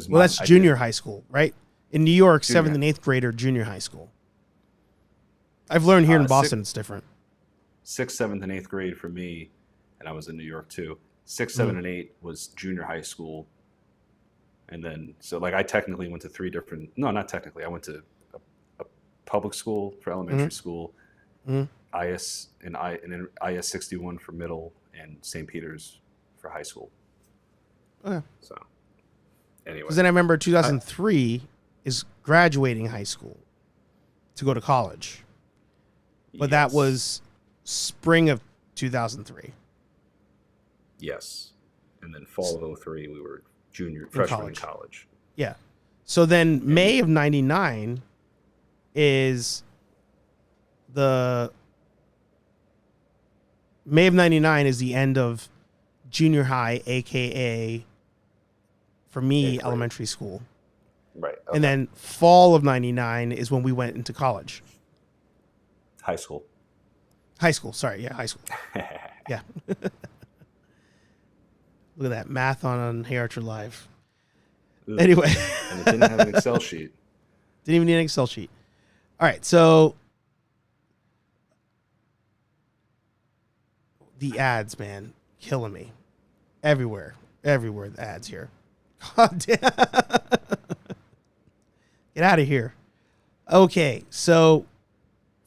Speaker 1: Well, that's junior high school, right? In New York,
Speaker 3: Junior.
Speaker 1: 7th and 8th grade are junior high school. I've learned here in Boston it's different.
Speaker 3: 6th, 7th, and 8th grade for me, and I was in New York too. 6, 7, and 8 was junior high school. And then, so like I technically went to three different, no, not technically. I went to a public school for elementary school, IS and then IS 61 for middle, and St. Peter's for high school.
Speaker 1: Okay.
Speaker 3: So anyway.
Speaker 1: Because then I remember 2003 is graduating high school to go to college. But that was spring of 2003.
Speaker 3: Yes. And then fall of 03, we were freshman in college.
Speaker 1: Yeah. So then May of 99 is the end of junior high, aka for me, elementary school.
Speaker 3: Right. Okay.
Speaker 1: And then fall of 99 is when we went into college.
Speaker 3: High school.
Speaker 1: High school, sorry. Yeah, high school. Yeah. Look at that. Math on HeyArcher Live.
Speaker 3: Ooh.
Speaker 1: Anyway.
Speaker 3: And it didn't have an Excel sheet.
Speaker 1: Didn't even need an Excel sheet. All right, so the ads, man, killing me. Everywhere the ads here. God damn. Get out of here. Okay, so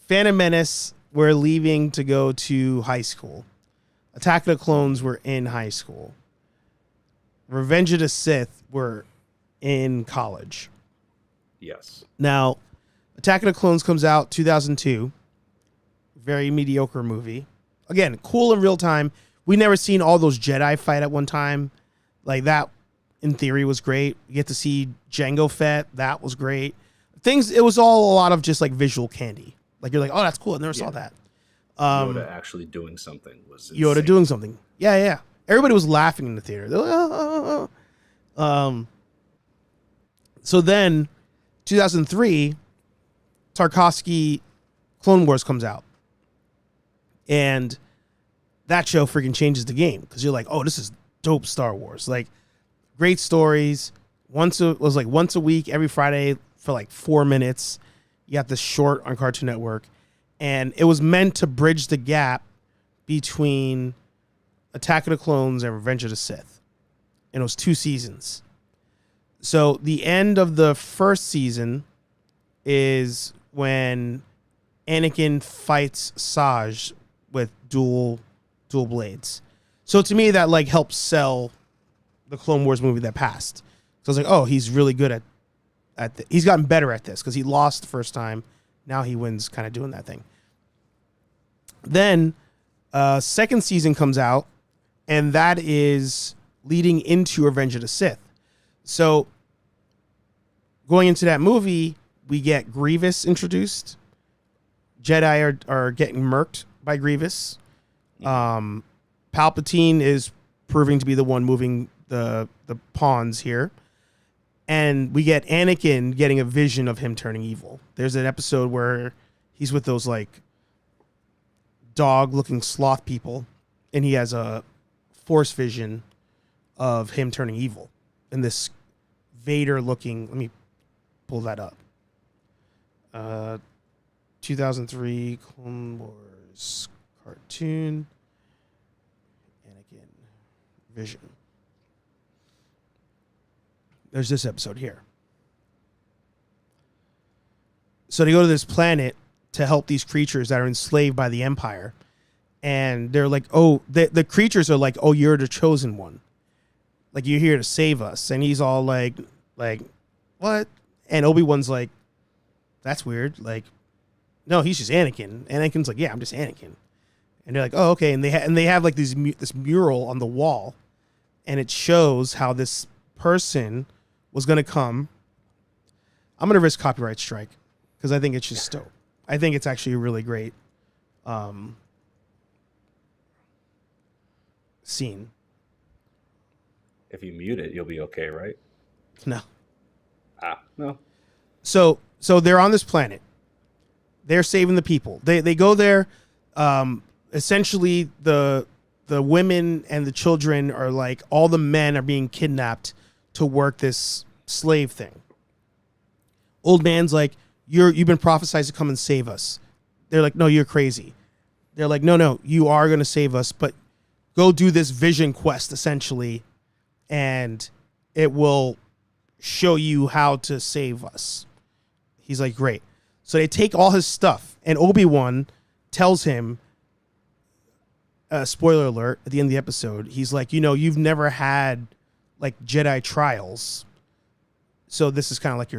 Speaker 1: Phantom Menace, we're leaving to go to high school. Attack of the Clones, we're in high school. Revenge of the Sith, we're in college.
Speaker 3: Yes.
Speaker 1: Now, Attack of the Clones comes out 2002. very mediocre movie. Again, cool in real time. We never seen all those Jedi fight at one time. Like that, in theory, was great. You get to see Jango Fett. That was great. It was all a lot of just like visual candy. Like you're like, oh, that's cool. I never saw that.
Speaker 3: Yoda actually doing something was insane.
Speaker 1: Yoda doing something. Yeah. Everybody was laughing in the theater. They're like, So then, 2003, Tarkovsky Clone Wars comes out. And that show freaking changes the game because you're like, oh, this is dope Star Wars. Like, great stories. It was like once a week, every Friday for like 4 minutes. You got this short on Cartoon Network. And it was meant to bridge the gap between Attack of the Clones and Revenge of the Sith. And it was 2 seasons. So the end of the first season is when Anakin fights Saj with dual blades. So to me, that like helps sell the Clone Wars movie that passed. So I was like, oh, he's really good he's gotten better at this because he lost the first time. Now he wins kind of doing that thing. Then second season comes out, and that is leading into Revenge of the Sith. So going into that movie, we get Grievous introduced. Jedi are getting murked by Grievous. Palpatine is proving to be the one moving the pawns here. And we get Anakin getting a vision of him turning evil. There's an episode where he's with those like dog-looking sloth people, and he has a force vision of him turning evil. And this Vader-looking, let me pull that up. 2003 Clone Wars cartoon. Anakin vision. There's this episode here. So they go to this planet to help these creatures that are enslaved by the Empire. And they're like, oh, the creatures are like, oh, you're the chosen one. Like, you're here to save us. And he's all like, what? And Obi-Wan's like, that's weird. Like, no, he's just Anakin. Anakin's like, yeah, I'm just Anakin. And they're like, oh, okay. And they have like this mural on the wall. And it shows how this person was going to come. I'm going to risk copyright strike because I think it's just dope. I think it's actually a really great scene.
Speaker 3: If you mute it, you'll be okay, right?
Speaker 1: No.
Speaker 3: No.
Speaker 1: So they're on this planet. They're saving the people. They go there. Essentially, the women and the children are like, all the men are being kidnapped to work this slave thing. Old man's like, you've been prophesied to come and save us. They're like, no, you're crazy. They're like, no, you are going to save us, but go do this vision quest, essentially, and it will show you how to save us. He's like, great. So they take all his stuff, and Obi-Wan tells him, spoiler alert, at the end of the episode, he's like, you've never had like Jedi trials. So this was kind of like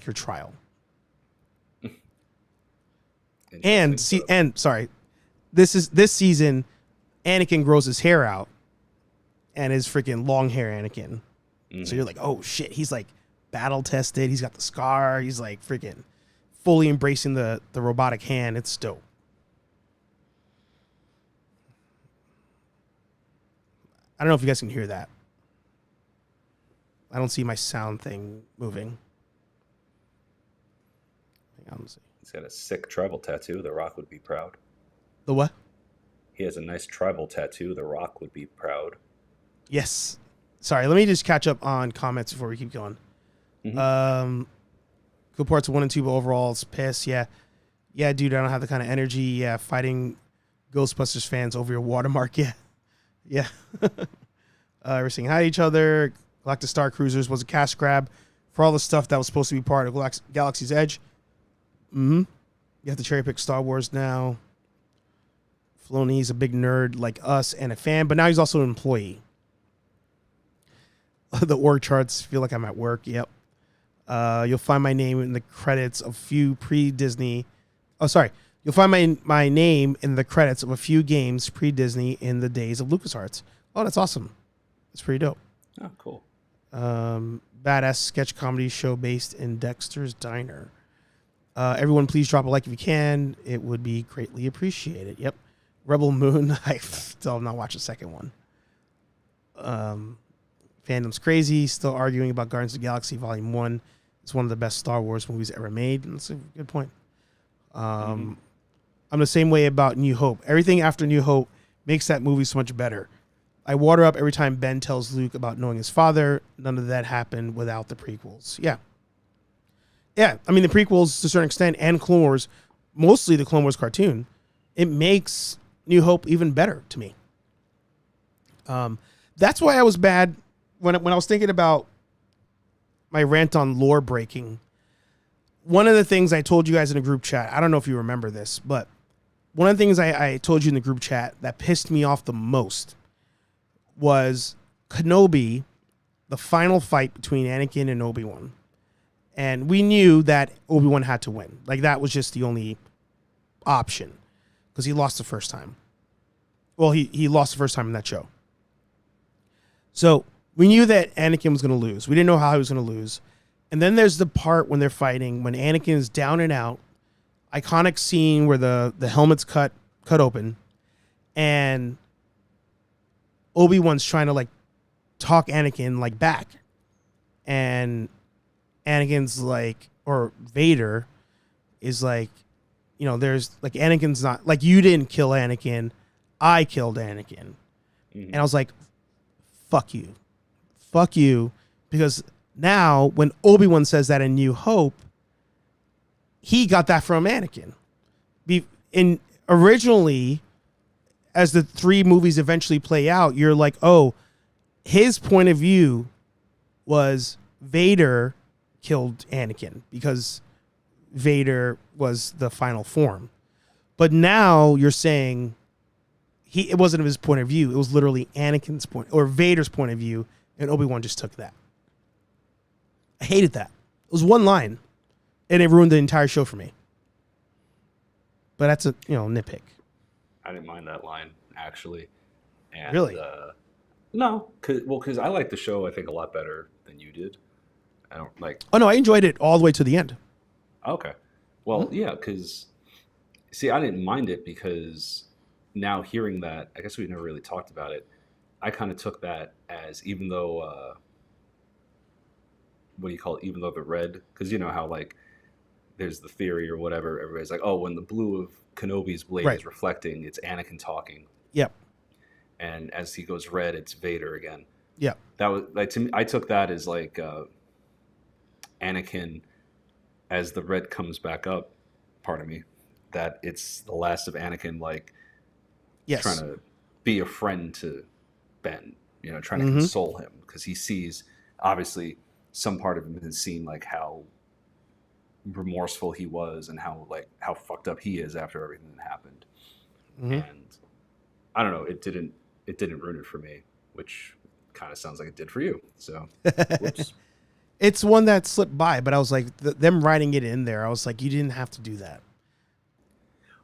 Speaker 1: your trial. And this season, Anakin grows his hair out and is freaking long hair Anakin. Mm-hmm. So you're like, oh shit, he's like battle tested. He's got the scar. He's like freaking fully embracing the robotic hand. It's dope. I don't know if you guys can hear that. I don't see my sound thing moving. Hang on, let's see.
Speaker 3: He's got a sick tribal tattoo. The Rock would be proud.
Speaker 1: The what?
Speaker 3: He has a nice tribal tattoo. The Rock would be proud.
Speaker 1: Yes. Sorry, let me just catch up on comments before we keep going. Mm-hmm. Good parts of 1 and 2, but overall it's piss. Yeah, dude, I don't have the kind of energy. Yeah, fighting Ghostbusters fans over your watermark. Yeah. We're saying hi to each other. Galactic Star Cruisers was a cash grab for all the stuff that was supposed to be part of Galaxy's Edge. You have to cherry pick Star Wars now. Filoni's a big nerd like us and a fan, but now he's also an employee. The org charts feel like I'm at work. Yep. You'll find my name in the credits of few pre-Disney. Oh, sorry. You'll find my name in the credits of a few games pre-Disney in the days of LucasArts. Oh, that's awesome. That's pretty dope.
Speaker 3: Oh, cool.
Speaker 1: Badass sketch comedy show based in Dexter's Diner. Everyone, please drop a like if you can. It would be greatly appreciated. Yep. Rebel Moon. I still have not watched the second one. Fandom's crazy. Still arguing about Guardians of the Galaxy Volume 1. It's one of the best Star Wars movies ever made. That's a good point. I'm the same way about New Hope. Everything after New Hope makes that movie so much better. I water up every time Ben tells Luke about knowing his father. None of that happened without the prequels. Yeah. Yeah, I mean, the prequels to a certain extent and Clone Wars, mostly the Clone Wars cartoon, it makes New Hope even better to me. That's why I was bad when I was thinking about my rant on lore breaking. One of the things I told you guys in a group chat, I don't know if you remember this, but one of the things I told you in the group chat that pissed me off the most was Kenobi, the final fight between Anakin and Obi-Wan. And we knew that Obi-Wan had to win. Like, that was just the only option because he lost the first time. Well, he lost the first time in that show. So we knew that Anakin was going to lose. We didn't know how he was going to lose. And then there's the part when they're fighting, when Anakin is down and out, iconic scene where the helmet's cut open, and Obi-Wan's trying to like talk Anakin like back. And Anakin's like, or Vader is like, you know, there's like, Anakin's not like, you didn't kill Anakin. I killed Anakin. And I was like, fuck you. Fuck you. Because now when Obi-Wan says that in New Hope, he got that from Anakin. Originally, as the three movies eventually play out, you're like, oh, his point of view was Vader killed Anakin because Vader was the final form. But now you're saying it wasn't his point of view. It was literally Anakin's point or Vader's point of view, and Obi-Wan just took that. I hated that. It was one line, and it ruined the entire show for me. But that's a nitpick.
Speaker 3: I didn't mind that line actually. And,
Speaker 1: really?
Speaker 3: No, because I like the show. I think a lot better than you did. I don't like.
Speaker 1: Oh no, I enjoyed it all the way to the end.
Speaker 3: Okay, well, yeah, because see, I didn't mind it because now hearing that, I guess we've never really talked about it. I kind of took that as even though, what do you call it? Even though the red, because you know how like there's the theory or whatever. Everybody's like, oh, when the blue of Kenobi's blade is reflecting, it's Anakin talking.
Speaker 1: Yep.
Speaker 3: And as he goes red, it's Vader again.
Speaker 1: Yeah.
Speaker 3: That was like to me. I took that as like Anakin, as the red comes back up. Part of me, that it's the last of Anakin, like trying to be a friend to Ben. You know, trying to console him because he sees obviously some part of him has seen like how remorseful he was and how fucked up he is after everything that happened. And I don't know, it didn't ruin it for me, which kind of sounds like it did for you. So whoops.
Speaker 1: It's one that slipped by, but I was like, them writing it in there, I was like, you didn't have to do that.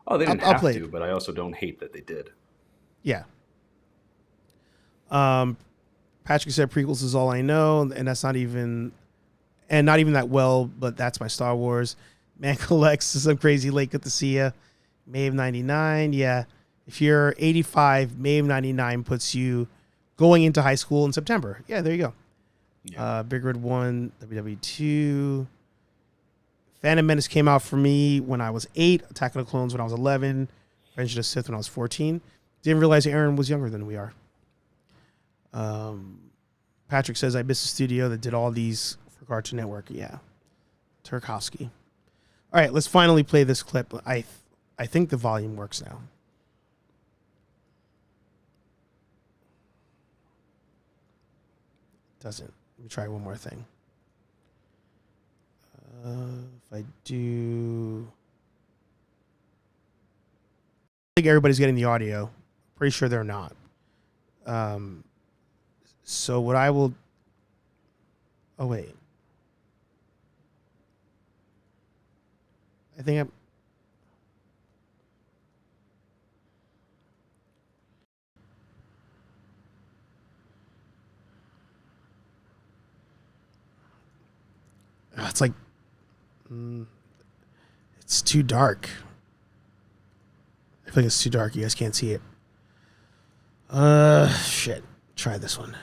Speaker 3: Oh, they didn't have to, but I also don't hate that they did.
Speaker 1: Yeah. Patrick said prequels is all I know, and that's not even that well, but that's my Star Wars. Man collects some crazy late. Good to see ya. May of 99. Yeah. If you're 85, May of 99 puts you going into high school in September. Yeah, there you go. Yeah. Big Red 1, WW2. Phantom Menace came out for me when I was 8. Attack of the Clones when I was 11. Revenge of the Sith when I was 14. Didn't realize Aaron was younger than we are. Patrick says, I missed the studio that did all these for Cartoon Network. Yeah. Tarkovsky. All right, let's finally play this clip. I think the volume works now. Doesn't. Let me try one more thing. If I do... I think everybody's getting the audio. Pretty sure they're not. So what I will... Oh, wait. I think I'm... It's like it's too dark. I feel like it's too dark. You guys can't see it. Shit. Try this one.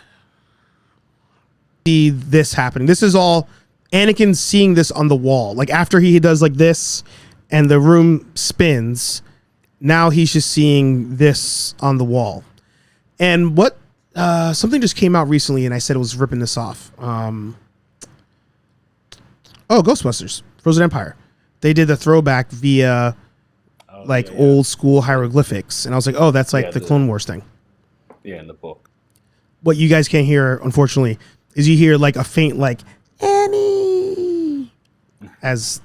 Speaker 1: See this happening. This is all Anakin seeing this on the wall. Like after he does like this and the room spins, now he's just seeing this on the wall. And what something just came out recently and I said it was ripping this off. Ghostbusters, Frozen Empire. They did the throwback via old school hieroglyphics. And I was like, oh, that's like the Clone Wars thing.
Speaker 3: Yeah, in the book.
Speaker 1: What you guys can't hear, unfortunately, is you hear like a faint like Annie as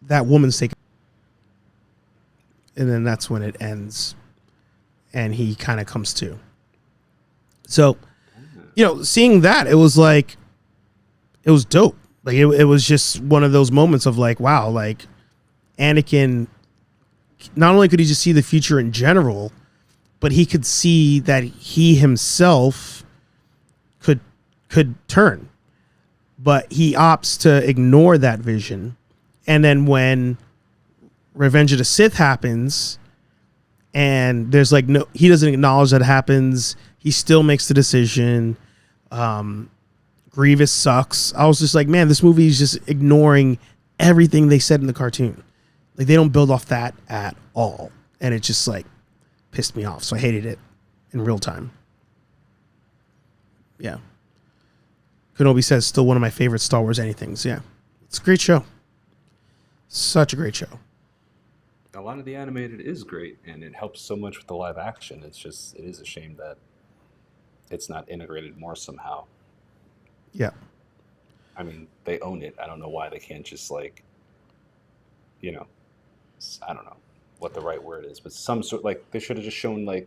Speaker 1: that woman's taking, and then that's when it ends, and he kind of comes to. So, seeing that, it was like, it was dope. Like it was just one of those moments of like, wow, like Anakin. Not only could he just see the future in general, but he could see that he himself could turn, but he opts to ignore that vision. And then when Revenge of the Sith happens and there's like no, he doesn't acknowledge that it happens. He still makes the decision. Grievous sucks. I was just like, man, this movie is just ignoring everything they said in the cartoon. Like they don't build off that at all. And it just like pissed me off. So I hated it in real time. Yeah. Kenobi says still one of my favorite Star Wars anythings. Yeah. It's a great show. Such a great show.
Speaker 3: A lot of the animated is great and it helps so much with the live action. It is a shame that it's not integrated more somehow.
Speaker 1: Yeah.
Speaker 3: I mean, they own it. I don't know why they can't just like, I don't know what the right word is, but some sort, like they should have just shown like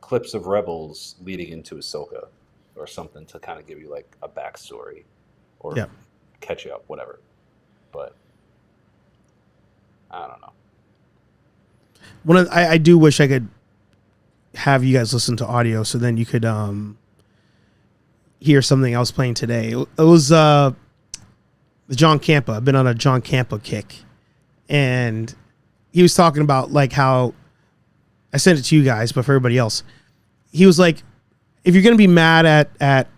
Speaker 3: clips of Rebels leading into Ahsoka or something to kind of give you like a backstory or catch you up, whatever. But I don't know.
Speaker 1: I do wish I could have you guys listen to audio so then you could hear something I was playing today. It was the John Campa. I've been on a John Campa kick, and he was talking about like how I sent it to you guys, but for everybody else, he was like, if you're gonna be mad at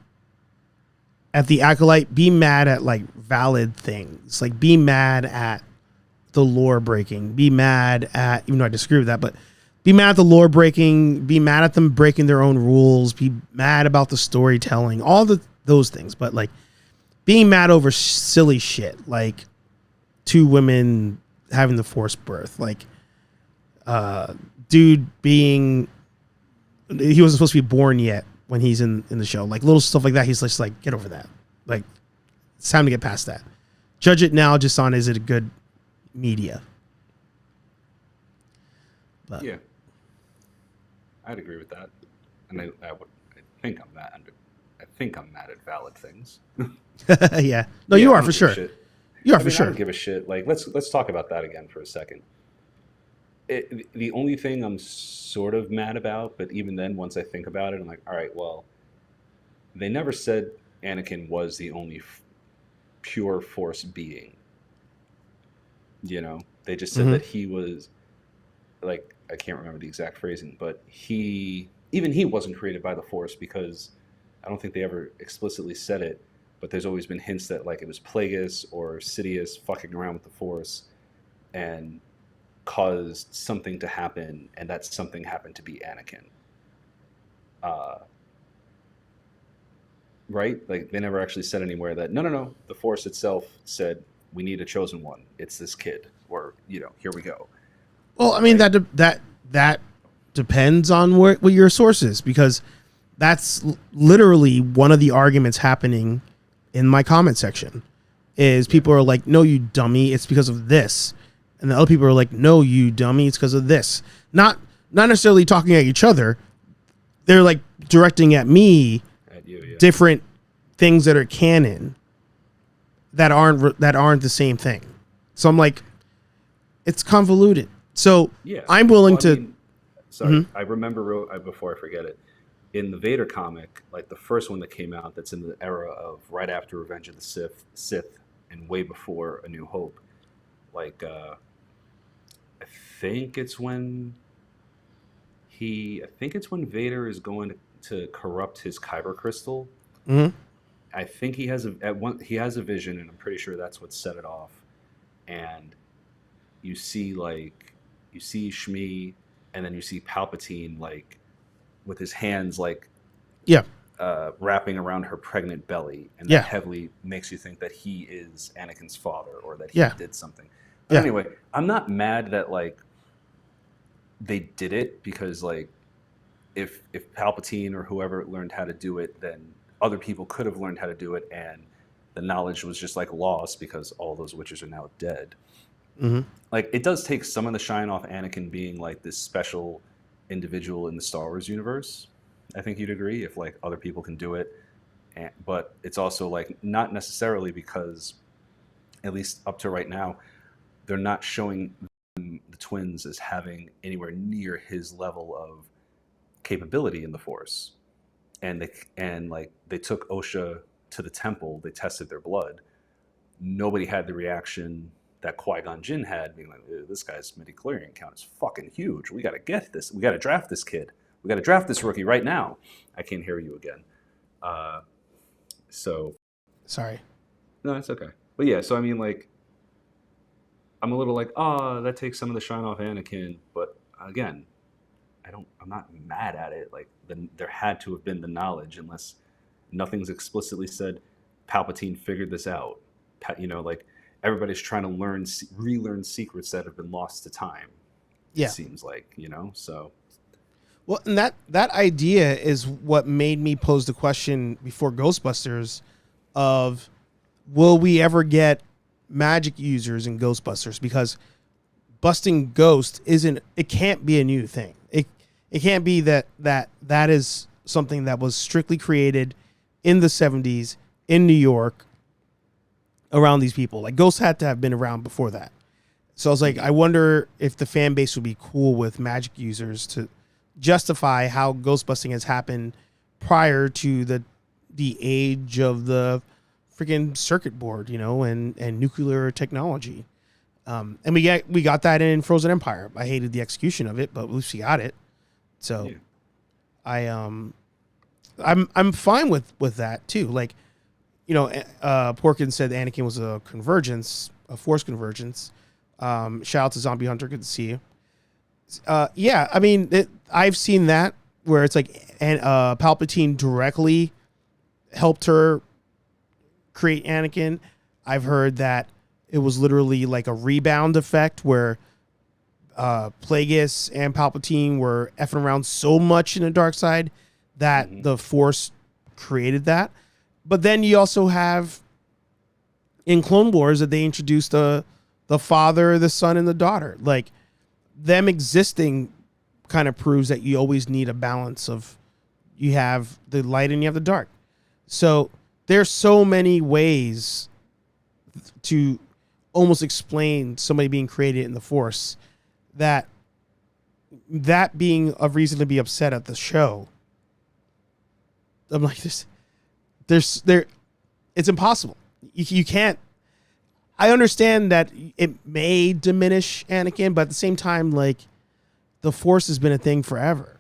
Speaker 1: the Acolyte, be mad at like valid things. Like be mad at the lore breaking. Be mad at, even though I disagree with that, but be mad at the lore breaking. Be mad at them breaking their own rules. Be mad about the storytelling. All those things, but like being mad over silly shit, like two women having the forced birth, like dude being, he wasn't supposed to be born yet when he's in the show, like little stuff like that. He's just like, get over that. Like it's time to get past that. Judge it now just on, is it a good media? But
Speaker 3: yeah, I'd agree with that, and I think I'm mad. I think I'm mad at valid things.
Speaker 1: yeah, no, you are for sure. You are for sure.
Speaker 3: I don't give a shit. Like let's talk about that again for a second. The only thing I'm sort of mad about, but even then, once I think about it, I'm like, all right, well, they never said Anakin was the only pure Force being. They just said that he was, like, I can't remember the exact phrasing, but he wasn't created by the Force, because I don't think they ever explicitly said it, but there's always been hints that like it was Plagueis or Sidious fucking around with the Force and caused something to happen, and that something happened to be Anakin. Right? Like they never actually said anywhere that no, the Force itself said we need a chosen one. It's this kid, or here we go.
Speaker 1: Well, I mean that depends on what your source is, because that's literally one of the arguments happening in my comment section. Is people are like, no, you dummy, it's because of this. And the other people are like, no, you dummy, it's because of this. Not necessarily talking at each other. They're like directing at me
Speaker 3: At you, yeah.
Speaker 1: different things that are canon that aren't the same thing. So I'm like, it's convoluted. So
Speaker 3: Yeah.
Speaker 1: I'm willing
Speaker 3: Well,
Speaker 1: to.
Speaker 3: Sorry, I remember before I forget it. In the Vader comic, like the first one that came out, that's in the era of right after Revenge of the Sith, and way before A New Hope. Like I think it's when Vader is going to corrupt his kyber crystal.
Speaker 1: Hmm.
Speaker 3: I think he has a vision, and I'm pretty sure that's what set it off. And you see Shmi, and then you see Palpatine like with his hands like
Speaker 1: Yeah.
Speaker 3: wrapping around her pregnant belly, and
Speaker 1: Yeah.
Speaker 3: that heavily makes you think that he is Anakin's father or that he
Speaker 1: Yeah.
Speaker 3: did something. But
Speaker 1: Yeah.
Speaker 3: anyway, I'm not mad that like they did it, because like if Palpatine or whoever learned how to do it, then other people could have learned how to do it, and the knowledge was just like lost because all those witches are now dead.
Speaker 1: Hmm.
Speaker 3: Like it does take some of the shine off Anakin being like this special individual in the Star Wars universe. I think you'd agree if like other people can do it, but it's also like not necessarily, because at least up to right now, they're not showing the twins as having anywhere near his level of capability in the Force. And they took Osha to the temple. They tested their blood. Nobody had the reaction that Qui-Gon Jinn had, being like, "This guy's midichlorian count is fucking huge. We got to get this. We got to draft this kid. We got to draft this rookie right now." I can't hear you again. So
Speaker 1: Sorry.
Speaker 3: no, it's okay. But yeah, so I mean, like, I'm a little like, oh, that takes some of the shine off Anakin. But again, I'm not mad at it. Like, there had to have been the knowledge, unless nothing's explicitly said. Palpatine figured this out. Like everybody's trying to relearn secrets that have been lost to time.
Speaker 1: Yeah.
Speaker 3: It seems like, so.
Speaker 1: Well, and that idea is what made me pose the question before Ghostbusters of, will we ever get magic users in Ghostbusters? Because busting ghost can't be a new thing. It can't be that is something that was strictly created in the 70s in New York around these people. Like, ghosts had to have been around before that. So I was like, I wonder if the fan base would be cool with magic users to justify how ghost busting has happened prior to the age of the freaking circuit board, and nuclear technology. And we got that in Frozen Empire. I hated the execution of it, but at least we got it. So yeah. I'm fine with that too. Like, Porkins said Anakin was a force convergence. Shout out to Zombie Hunter, good to see you. Yeah, I mean, I've seen that where it's like, Palpatine directly helped her create Anakin. I've heard that it was literally like a rebound effect where Plagueis and Palpatine were effing around so much in the dark side that the Force created that. But then you also have in Clone Wars that they introduced the father, the son, and the daughter. Like, them existing kind of proves that you always need a balance of, you have the light and you have the dark. So there's so many ways to almost explain somebody being created in the Force that being a reason to be upset at the show. I'm like, it's impossible. You can't. I understand that it may diminish Anakin, but at the same time, like, the Force has been a thing forever,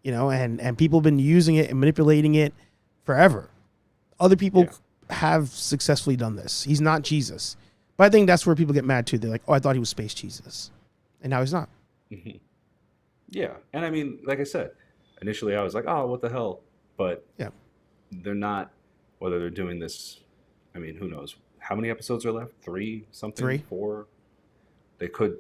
Speaker 1: and people have been using it and manipulating it forever. Other people have successfully done this. He's not Jesus, but I think that's where people get mad too. They're like, "Oh, I thought he was space Jesus, and now he's not."
Speaker 3: Mm-hmm. Yeah, and I mean, like I said, initially I was like, "Oh, what the hell?" But they're not. Whether they're doing this, I mean, who knows? How many episodes are left? 3 something?
Speaker 1: 3?
Speaker 3: 4? They could,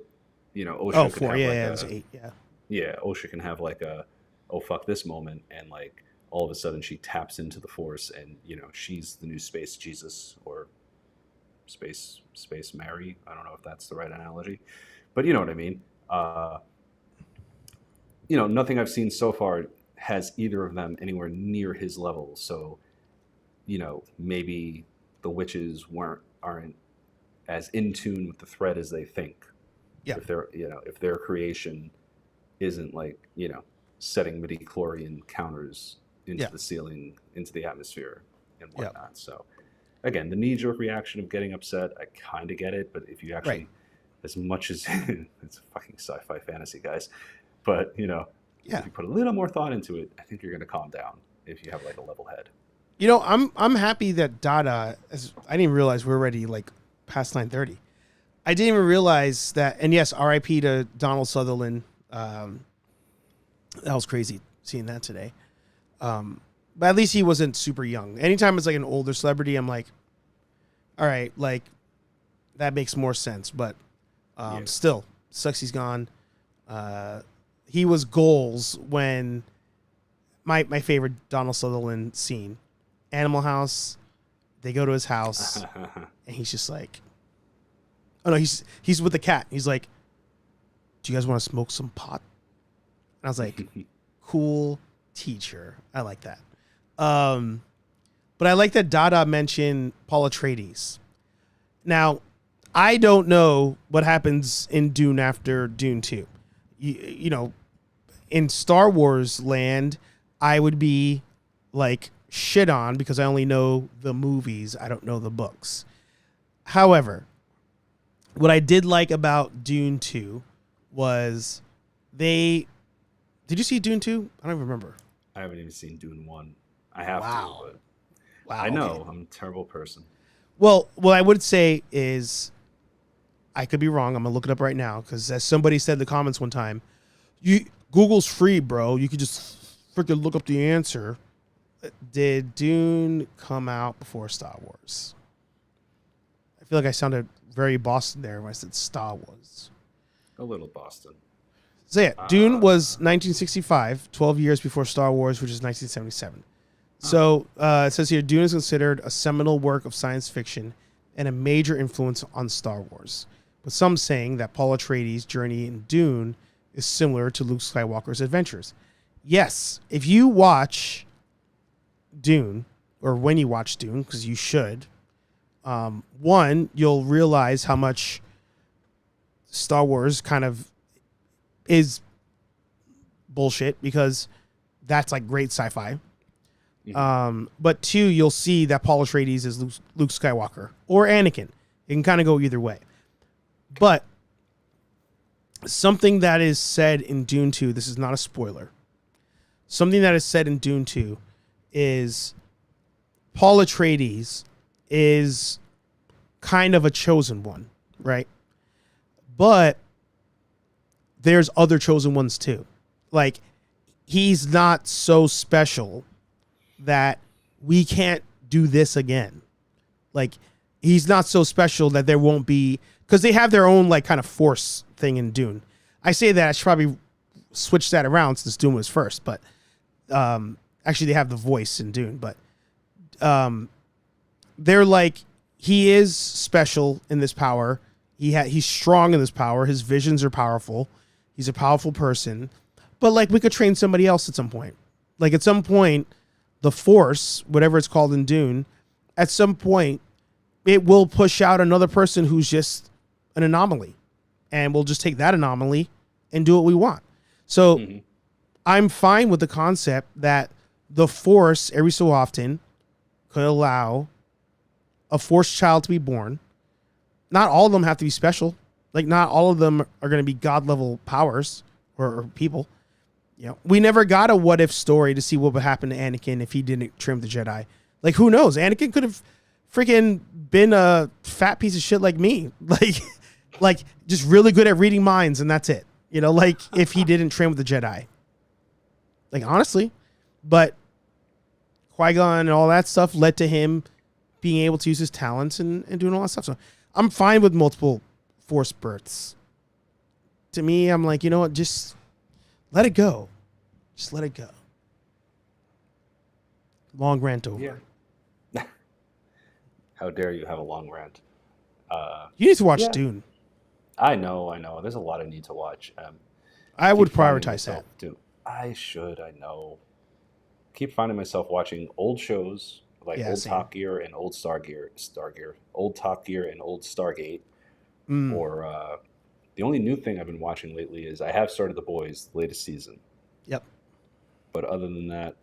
Speaker 3: Osha could
Speaker 1: 4.
Speaker 3: have
Speaker 1: It's 8. Yeah.
Speaker 3: Yeah, Osha can have like a, oh fuck this moment, and like all of a sudden she taps into the Force, and she's the new space Jesus, or space Mary. I don't know if that's the right analogy, but you know what I mean. Nothing I've seen so far has either of them anywhere near his level. So, maybe the witches aren't as in tune with the threat as they think.
Speaker 1: Yeah.
Speaker 3: If their creation isn't like, setting midichlorian counters into the ceiling, into the atmosphere and whatnot. So again, the knee-jerk reaction of getting upset, I kind of get it. But if you actually,
Speaker 1: Right.
Speaker 3: as much as it's fucking sci-fi fantasy, guys, but
Speaker 1: Yeah.
Speaker 3: if you put a little more thought into it, I think you're going to calm down if you have like a level head.
Speaker 1: I'm happy that Dada. I didn't even realize we're already like past 9:30. I didn't even realize that. And yes, R.I.P. to Donald Sutherland. That was crazy seeing that today. But at least he wasn't super young. Anytime it's like an older celebrity, I'm like, all right, like that makes more sense. But still, sucks he's gone. He was goals when my favorite Donald Sutherland scene. Animal House, they go to his house, and he's just like, oh no, he's with the cat. He's like, do you guys want to smoke some pot? And I was like, cool teacher. I like that. But I like that Dada mentioned Paul Atreides. Now, I don't know what happens in Dune after Dune 2. In Star Wars land, I would be like, shit on because I only know the movies. I don't know the books. However, what I did like about Dune 2 was did you see Dune 2? I don't even remember.
Speaker 3: I haven't even seen Dune 1. I have to, but
Speaker 1: Wow.
Speaker 3: I know.
Speaker 1: Okay.
Speaker 3: I'm a terrible person.
Speaker 1: Well, what I would say is I could be wrong. I'm going to look it up right now because as somebody said in the comments one time, Google's free, bro. You could just freaking look up the answer. Did Dune come out before Star Wars? I feel like I sounded very Boston there when I said Star Wars.
Speaker 3: A little Boston.
Speaker 1: So yeah, Dune was 1965, 12 years before Star Wars, which is 1977. So it says here, Dune is considered a seminal work of science fiction and a major influence on Star Wars. With some saying that Paul Atreides' journey in Dune is similar to Luke Skywalker's adventures. Yes, if you watch Dune, or when you watch Dune, because you should, one, you'll realize how much Star Wars kind of is bullshit because that's like great sci-fi. But two, you'll see that Paul Atreides is Luke Skywalker or Anakin. It can kind of go either way. But something that is said in Dune 2, this is not a spoiler. Something that is said in Dune 2 is Paul Atreides is kind of a chosen one, right? But there's other chosen ones too. Like, he's not so special that we can't do this again. Like, he's not so special that there won't be, because they have their own like kind of force thing in Dune. I say that I should probably switch that around since Dune was first, but actually they have the voice in Dune, but they're like, he is special in this power. He's strong in this power. His visions are powerful. He's a powerful person, but like we could train somebody else at some point. Like at some point, the Force, whatever it's called in Dune, at some point, it will push out another person who's just an anomaly, and we'll just take that anomaly and do what we want. So I'm fine with the concept that the Force every so often could allow a Force child to be born. Not all of them have to be special. Like, not all of them are going to be God level powers or people. You know, we never got a what if story to see what would happen to Anakin if he didn't trim the Jedi. Like, who knows? Anakin could have freaking been a fat piece of shit like me. Like just really good at reading minds, and that's it. You know, like if he didn't train with the Jedi. Like, honestly. But Qui-Gon and all that stuff led to him being able to use his talents and doing all that stuff. So I'm fine with multiple Force births. To me, I'm like, you know what? Just let it go. Just let it go. Long rant over.
Speaker 3: Yeah. How dare you have a long rant?
Speaker 1: You need to watch Dune.
Speaker 3: I know. There's a lot I need to watch.
Speaker 1: I would prioritize that.
Speaker 3: I should. I know. Keep finding myself watching old shows like old
Speaker 1: same.
Speaker 3: Top Gear and old old Top Gear and old Stargate. Or the only new thing I've been watching lately is I have started The Boys, the latest season.
Speaker 1: Yep.
Speaker 3: But other than that,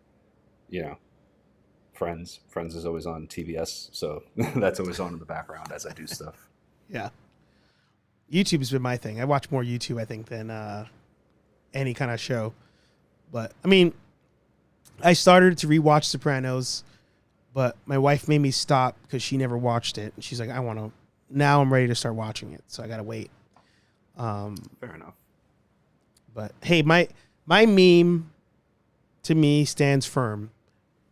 Speaker 3: Friends. Friends is always on TBS, so that's always on in the background as I do stuff.
Speaker 1: Yeah. YouTube has been my thing. I watch more YouTube, I think, than any kind of show. But, I mean, I started to rewatch Sopranos, but my wife made me stop because she never watched it. And she's like, now I'm ready to start watching it, so I got to wait.
Speaker 3: Fair enough.
Speaker 1: But, hey, my meme to me stands firm,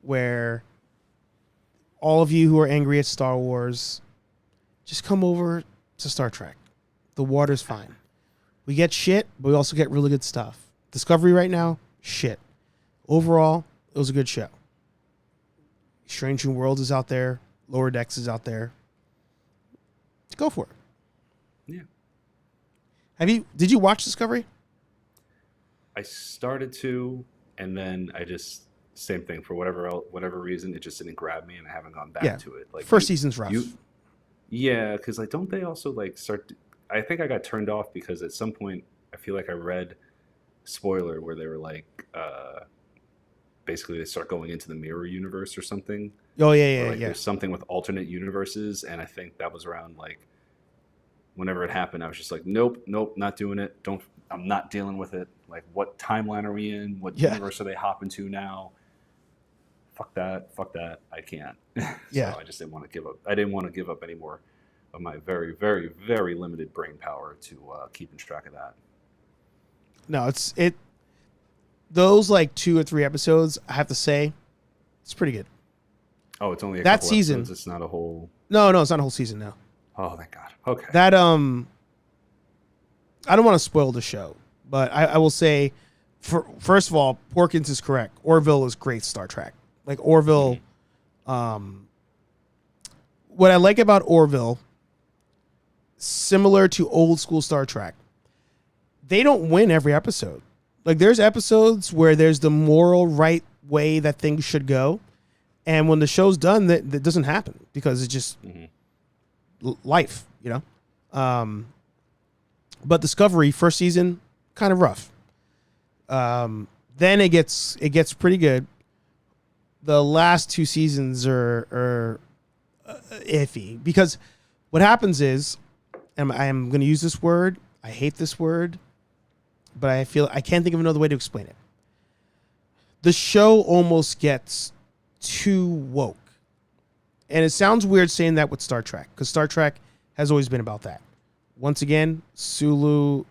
Speaker 1: where all of you who are angry at Star Wars, just come over to Star Trek. The water's fine. We get shit, but we also get really good stuff. Discovery right now, shit. Overall, it was a good show. Strange New Worlds is out there. Lower Decks is out there. Go for it.
Speaker 3: Yeah.
Speaker 1: Did you watch Discovery?
Speaker 3: I started to, and then I just same thing for whatever reason, it just didn't grab me, and I haven't gone back to it. Like
Speaker 1: first season's rough.
Speaker 3: Yeah, because like don't they also like start? I think I got turned off because at some point I feel like I read spoiler where they were like, basically they start going into the mirror universe or something.
Speaker 1: Oh yeah,
Speaker 3: Or, there's something with alternate universes, and I think that was around like whenever it happened. I was just like, nope, not doing it. I'm not dealing with it. Like, what timeline are we in? What universe are they hopping to now? Fuck that. I can't. So I just didn't want to give up. I didn't want to give up any more of my very, very, very limited brain power to keeping track of that.
Speaker 1: No, those like 2 or 3 episodes, I have to say, it's pretty good.
Speaker 3: Oh, it's only a
Speaker 1: that
Speaker 3: couple
Speaker 1: season.
Speaker 3: episodes. It's not a whole.
Speaker 1: No, it's not a whole season. No.
Speaker 3: Oh, thank God. Okay.
Speaker 1: That I don't want to spoil the show, but I will say, first of all, Porkins is correct. Orville is great Star Trek. Like Orville, what I like about Orville, similar to old school Star Trek, they don't win every episode. Like there's episodes where there's the moral right way that things should go, and when the show's done, that doesn't happen because it's just life, you know. But Discovery first season kind of rough. Then it gets pretty good. The last 2 seasons are iffy because what happens is, and I am going to use this word. I hate this word, but I can't think of another way to explain it. The show almost gets too woke, and it sounds weird saying that with Star Trek because Star Trek has always been about that. Once again, Sulu.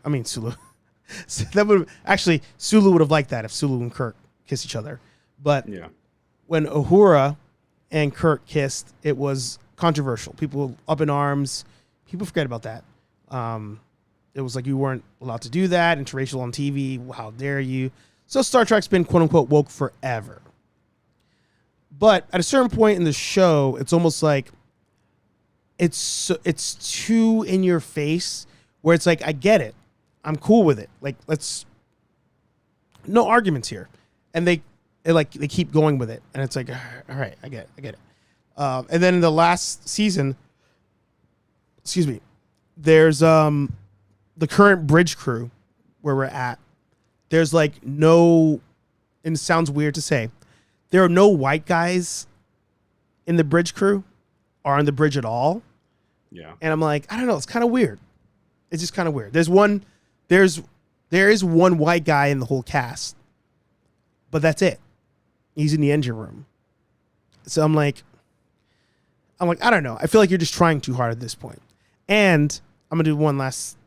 Speaker 1: Sulu would have liked that if Sulu and Kirk kissed each other, but when Uhura and Kirk kissed, it was controversial. People up in arms. People forget about that. It was like you weren't allowed to do that. Interracial on TV. How dare you? So Star Trek's been quote unquote woke forever. But at a certain point in the show, it's almost like it's too in your face where it's like, I get it. I'm cool with it. Like, no arguments here. And they keep going with it. And it's like, all right, I get it. And then in the last season, there's the current bridge crew where we're at. There's like no, and it sounds weird to say, there are no white guys in the bridge crew or on the bridge at all.
Speaker 3: Yeah.
Speaker 1: And I'm like, I don't know, it's kind of weird. It's just kind of weird. There is one white guy in the whole cast, but that's it. He's in the engine room. So I'm like, I don't know. I feel like you're just trying too hard at this point. And I'm going to do one last,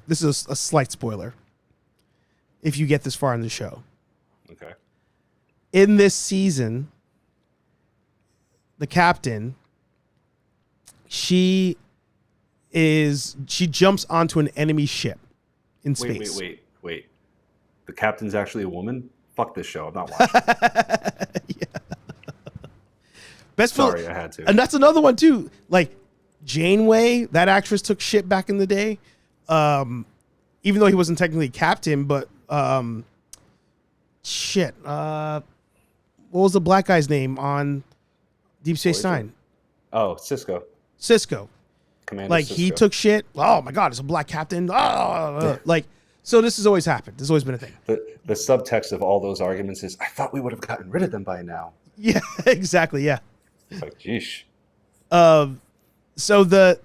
Speaker 1: this is a slight spoiler. If you get this far in the show.
Speaker 3: Okay.
Speaker 1: In this season, the captain, she jumps onto an enemy ship in space.
Speaker 3: Wait. The captain's actually a woman? Fuck this show. I'm not watching. Sorry, I had to.
Speaker 1: And that's another one too. Like Janeway, that actress took shit back in the day. Even though he wasn't technically captain, but shit. What was the black guy's name on Deep Space Nine?
Speaker 3: Oh, Cisco.
Speaker 1: Commander like Cisco. He took shit. Oh my God, it's a black captain. Like, so this has always happened. This has always been a thing.
Speaker 3: The subtext of all those arguments is, I thought we would have gotten rid of them by now.
Speaker 1: Yeah, exactly. Yeah.
Speaker 3: It's like, geesh.
Speaker 1: So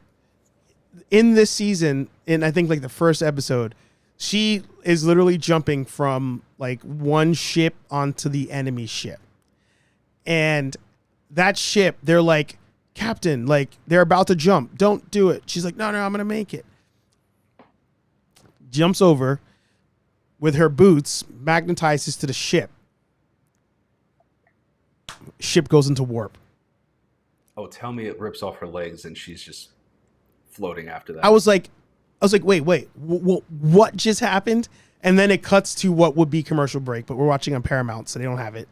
Speaker 1: in this season, in I think like the first episode, she is literally jumping from like one ship onto the enemy ship. And that ship, they're like, Captain, like they're about to jump. Don't do it. She's like, no, I'm going to make it. Jumps over with her boots, magnetizes to the ship. Ship goes into warp.
Speaker 3: Oh, tell me it rips off her legs and she's just floating after that.
Speaker 1: I was like, wait, what just happened? And then it cuts to what would be commercial break, but we're watching on Paramount, so they don't have it.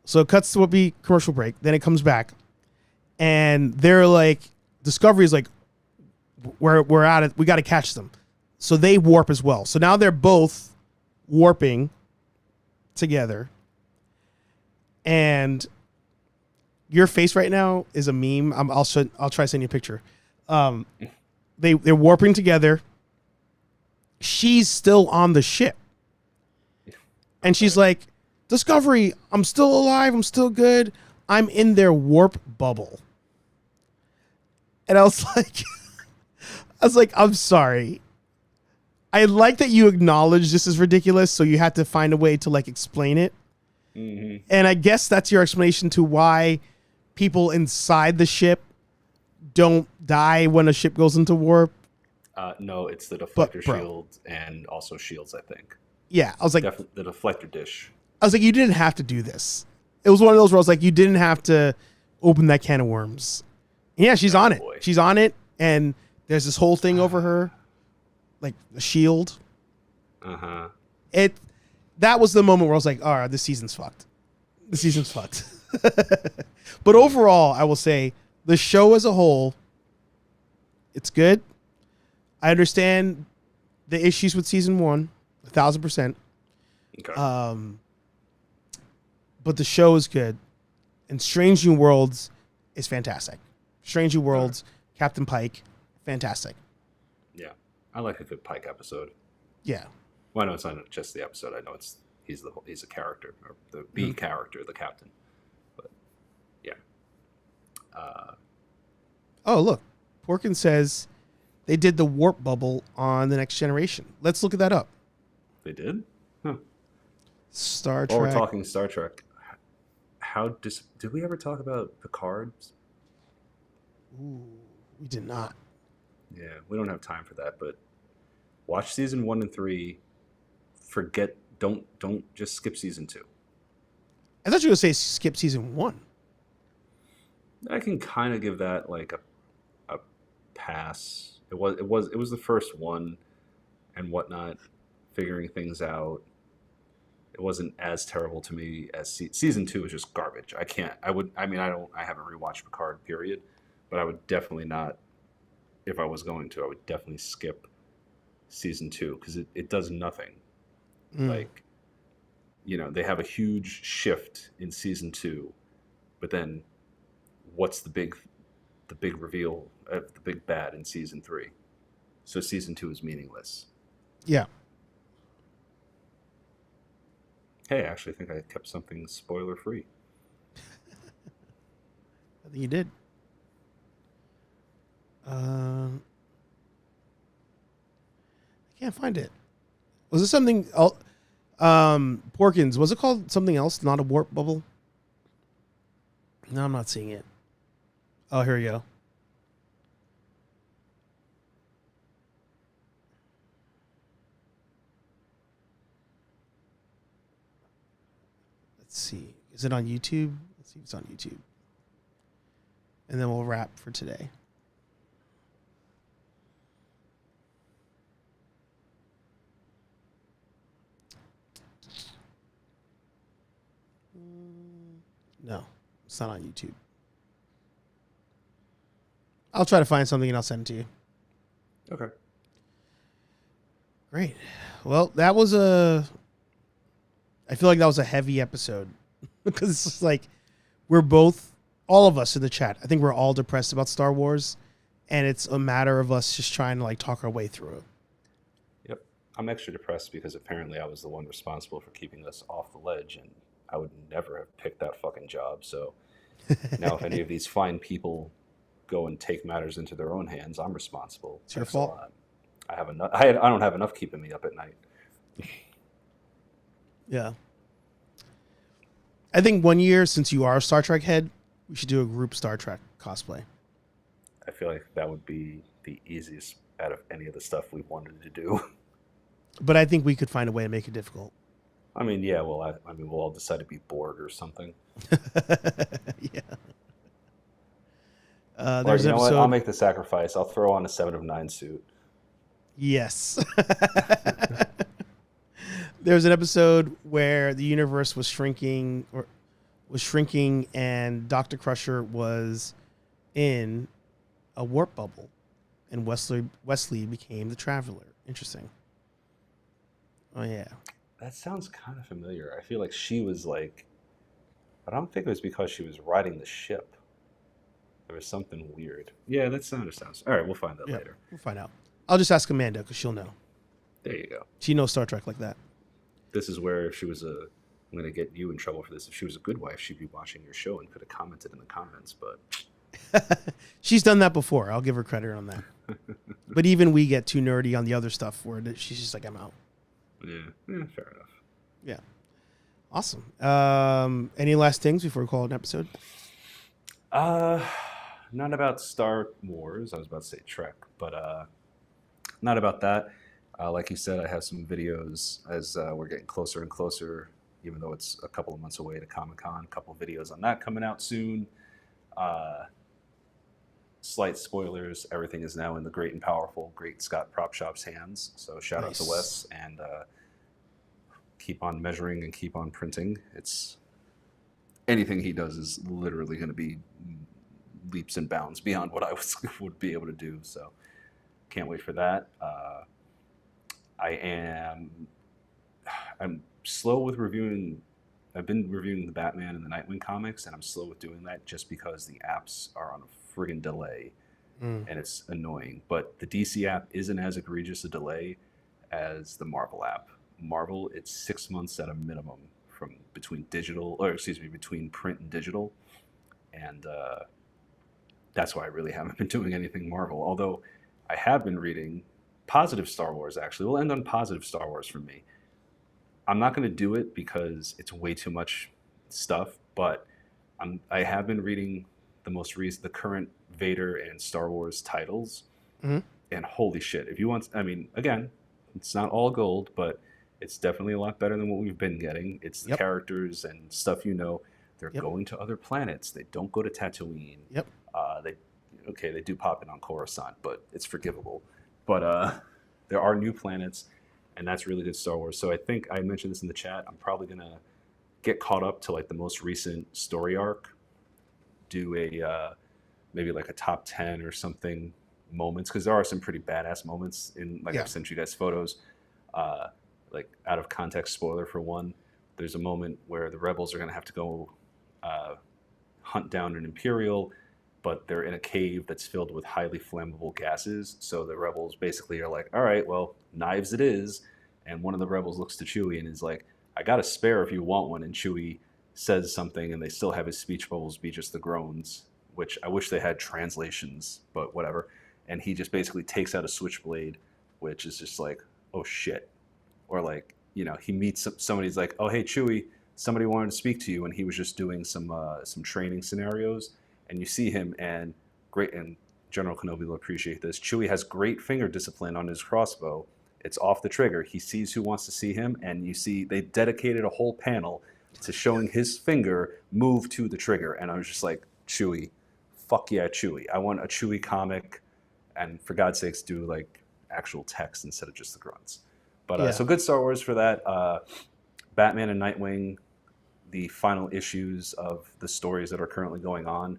Speaker 1: So it cuts to what would be commercial break. Then it comes back, and they're like, Discovery is like, we're at it. We got to catch them. So they warp as well. So now they're both warping together. And your face right now is a meme. I'll try to send you a picture. They're warping together. She's still on the ship. And she's like, Discovery, I'm still alive. I'm still good. I'm in their warp bubble. And I was like, I'm sorry. I like that you acknowledge this is ridiculous, so you had to find a way to like explain it. Mm-hmm. And I guess that's your explanation to why people inside the ship don't die when a ship goes into warp.
Speaker 3: No, it's the deflector shield and also shields, I think.
Speaker 1: Yeah, I was like,
Speaker 3: the deflector dish.
Speaker 1: I was like, you didn't have to do this. It was one of those where I was like, you didn't have to open that can of worms. And yeah, she's on it.
Speaker 3: Boy.
Speaker 1: She's on it, and there's this whole thing over her, like the shield. That was the moment where I was like, all right, this season's fucked. The season's fucked. But overall, I will say the show as a whole, it's good. I understand the issues with season 1, 1,000%.
Speaker 3: Okay.
Speaker 1: But the show is good, and Strange New Worlds is fantastic. Strange New Worlds, Captain Pike, fantastic.
Speaker 3: Yeah, I like a good Pike episode.
Speaker 1: Yeah.
Speaker 3: Well, I know it's not just the episode. I know he's a character, or the character, the captain. But yeah.
Speaker 1: Oh, look, Porkin says they did the warp bubble on The Next Generation. Let's look at that up.
Speaker 3: They did? Huh.
Speaker 1: Star Trek.
Speaker 3: While we're talking Star Trek, did we ever talk about Picard?
Speaker 1: Ooh, we did not.
Speaker 3: Yeah, we don't have time for that, but watch season 1 and 3. Don't just skip season 2.
Speaker 1: I thought you were going to say skip season 1.
Speaker 3: I can kind of give that like a pass. It was the first one and whatnot, figuring things out. It wasn't as terrible to me as season 2 is just garbage. I haven't rewatched Picard, period, but I would definitely not, if I was going to, I would definitely skip season 2 because it does nothing. Like, they have a huge shift in season 2, but then what's the big reveal of the big bad in season 3? So season 2 is meaningless.
Speaker 1: Yeah.
Speaker 3: Hey, I actually think I kept something spoiler free.
Speaker 1: I think you did. I can't find it. Was it something? Porkins. Was it called something else? Not a warp bubble? No, I'm not seeing it. Oh, here we go. Let's see. Is it on YouTube? Let's see if it's on YouTube. And then we'll wrap for today. No, it's not on YouTube. I'll try to find something and I'll send it to you.
Speaker 3: Okay.
Speaker 1: Great. Well, I feel like that was a heavy episode because it's just like all of us in the chat, I think we're all depressed about Star Wars, and it's a matter of us just trying to like talk our way through it.
Speaker 3: Yep. I'm extra depressed because apparently I was the one responsible for keeping us off the ledge, and I would never have picked that fucking job. So now if any of these fine people go and take matters into their own hands, I'm responsible.
Speaker 1: It's your
Speaker 3: Thanks a
Speaker 1: fault.
Speaker 3: lot. I don't have enough keeping me up at night.
Speaker 1: Yeah. I think one year, since you are a Star Trek head, we should do a group Star Trek cosplay.
Speaker 3: I feel like that would be the easiest out of any of the stuff we wanted to do.
Speaker 1: But I think we could find a way to make it difficult.
Speaker 3: I mean, yeah, well, I mean, we'll all decide to be Borg or something.
Speaker 1: Yeah.
Speaker 3: Or,
Speaker 1: There's
Speaker 3: you
Speaker 1: an
Speaker 3: know what?
Speaker 1: episode.
Speaker 3: I'll make the sacrifice. I'll throw on a 7 of 9 suit.
Speaker 1: Yes. There's an episode where the universe was shrinking, and Dr. Crusher was in a warp bubble, and Wesley became the Traveler. Interesting. Oh yeah.
Speaker 3: That sounds kind of familiar. I feel like she was like, but I don't think it was because she was riding the ship. There was something weird. Yeah, that sounds. All right, we'll find that later.
Speaker 1: We'll find out. I'll just ask Amanda because she'll know.
Speaker 3: There you go.
Speaker 1: She knows Star Trek like that.
Speaker 3: This is where if she was I'm going to get you in trouble for this. If she was a good wife, she'd be watching your show and could have commented in the comments, but
Speaker 1: She's done that before. I'll give her credit on that. But even we get too nerdy on the other stuff where she's just like, I'm out.
Speaker 3: yeah, fair enough.
Speaker 1: Yeah. Awesome. Any last things before we call it an episode?
Speaker 3: Not about Star Wars. I was about to say Trek, but not about that. Like you said, I have some videos as we're getting closer and closer, even though it's a couple of months away to Comic-Con. A couple of videos on that coming out soon. Slight spoilers. Everything is now in the great and powerful Great Scott Prop Shop's hands. So shout out to Wes, and keep on measuring and keep on printing. It's anything he does is literally going to be leaps and bounds beyond what I would be able to do. So can't wait for that. I'm slow with reviewing. I've been reviewing the Batman and the Nightwing comics, and I'm slow with doing that just because the apps are on a friggin' delay, and it's annoying. But the DC app isn't as egregious a delay as the Marvel app. Marvel, it's 6 months at a minimum from between print and digital, and that's why I really haven't been doing anything Marvel. Although I have been reading positive Star Wars. Actually, we'll end on positive Star Wars for me. I'm not going to do it because it's way too much stuff, but I have been reading the current Vader and Star Wars titles, and holy shit! If you want, I mean, again, it's not all gold, but it's definitely a lot better than what we've been getting. It's the characters and stuff. They're going to other planets. They don't go to Tatooine.
Speaker 1: Yep.
Speaker 3: They do pop in on Coruscant, but it's forgivable. But there are new planets, and that's really good Star Wars. So I think I mentioned this in the chat. I'm probably gonna get caught up to like the most recent story arc, do a maybe like a top 10 or something moments, because there are some pretty badass moments in I've sent you guys photos. Like out of context spoiler for one, there's a moment where the rebels are gonna have to go hunt down an Imperial, but they're in a cave that's filled with highly flammable gases. So the rebels basically are like, all right, well, knives it is. And one of the rebels looks to Chewie and is like, I got a spare if you want one. And Chewie says something, and they still have his speech bubbles be just the groans, which I wish they had translations, but whatever. And he just basically takes out a switchblade, which is just like, oh shit. Or like, he meets somebody's like, oh, hey, Chewie, somebody wanted to speak to you. And he was just doing some training scenarios. And you see him, and General Kenobi will appreciate this. Chewie has great finger discipline on his crossbow. It's off the trigger. He sees who wants to see him, and you see they dedicated a whole panel to showing his finger move to the trigger. And I was just like, Chewie, fuck yeah, Chewie. I want a Chewie comic, and for God's sakes, do like actual text instead of just the grunts. But so good Star Wars for that. Batman and Nightwing, the final issues of the stories that are currently going on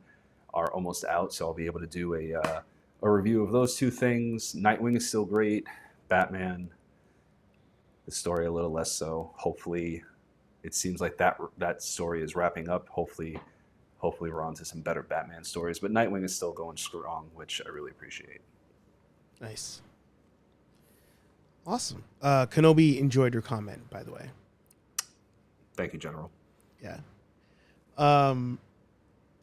Speaker 3: are almost out, so I'll be able to do a review of those two things. Nightwing is still great. Batman, the story a little less so. Hopefully, it seems like that story is wrapping up. Hopefully we're on to some better Batman stories. But Nightwing is still going strong, which I really appreciate.
Speaker 1: Nice. Awesome. Kenobi enjoyed your comment, by the way.
Speaker 3: Thank you, General.
Speaker 1: Yeah.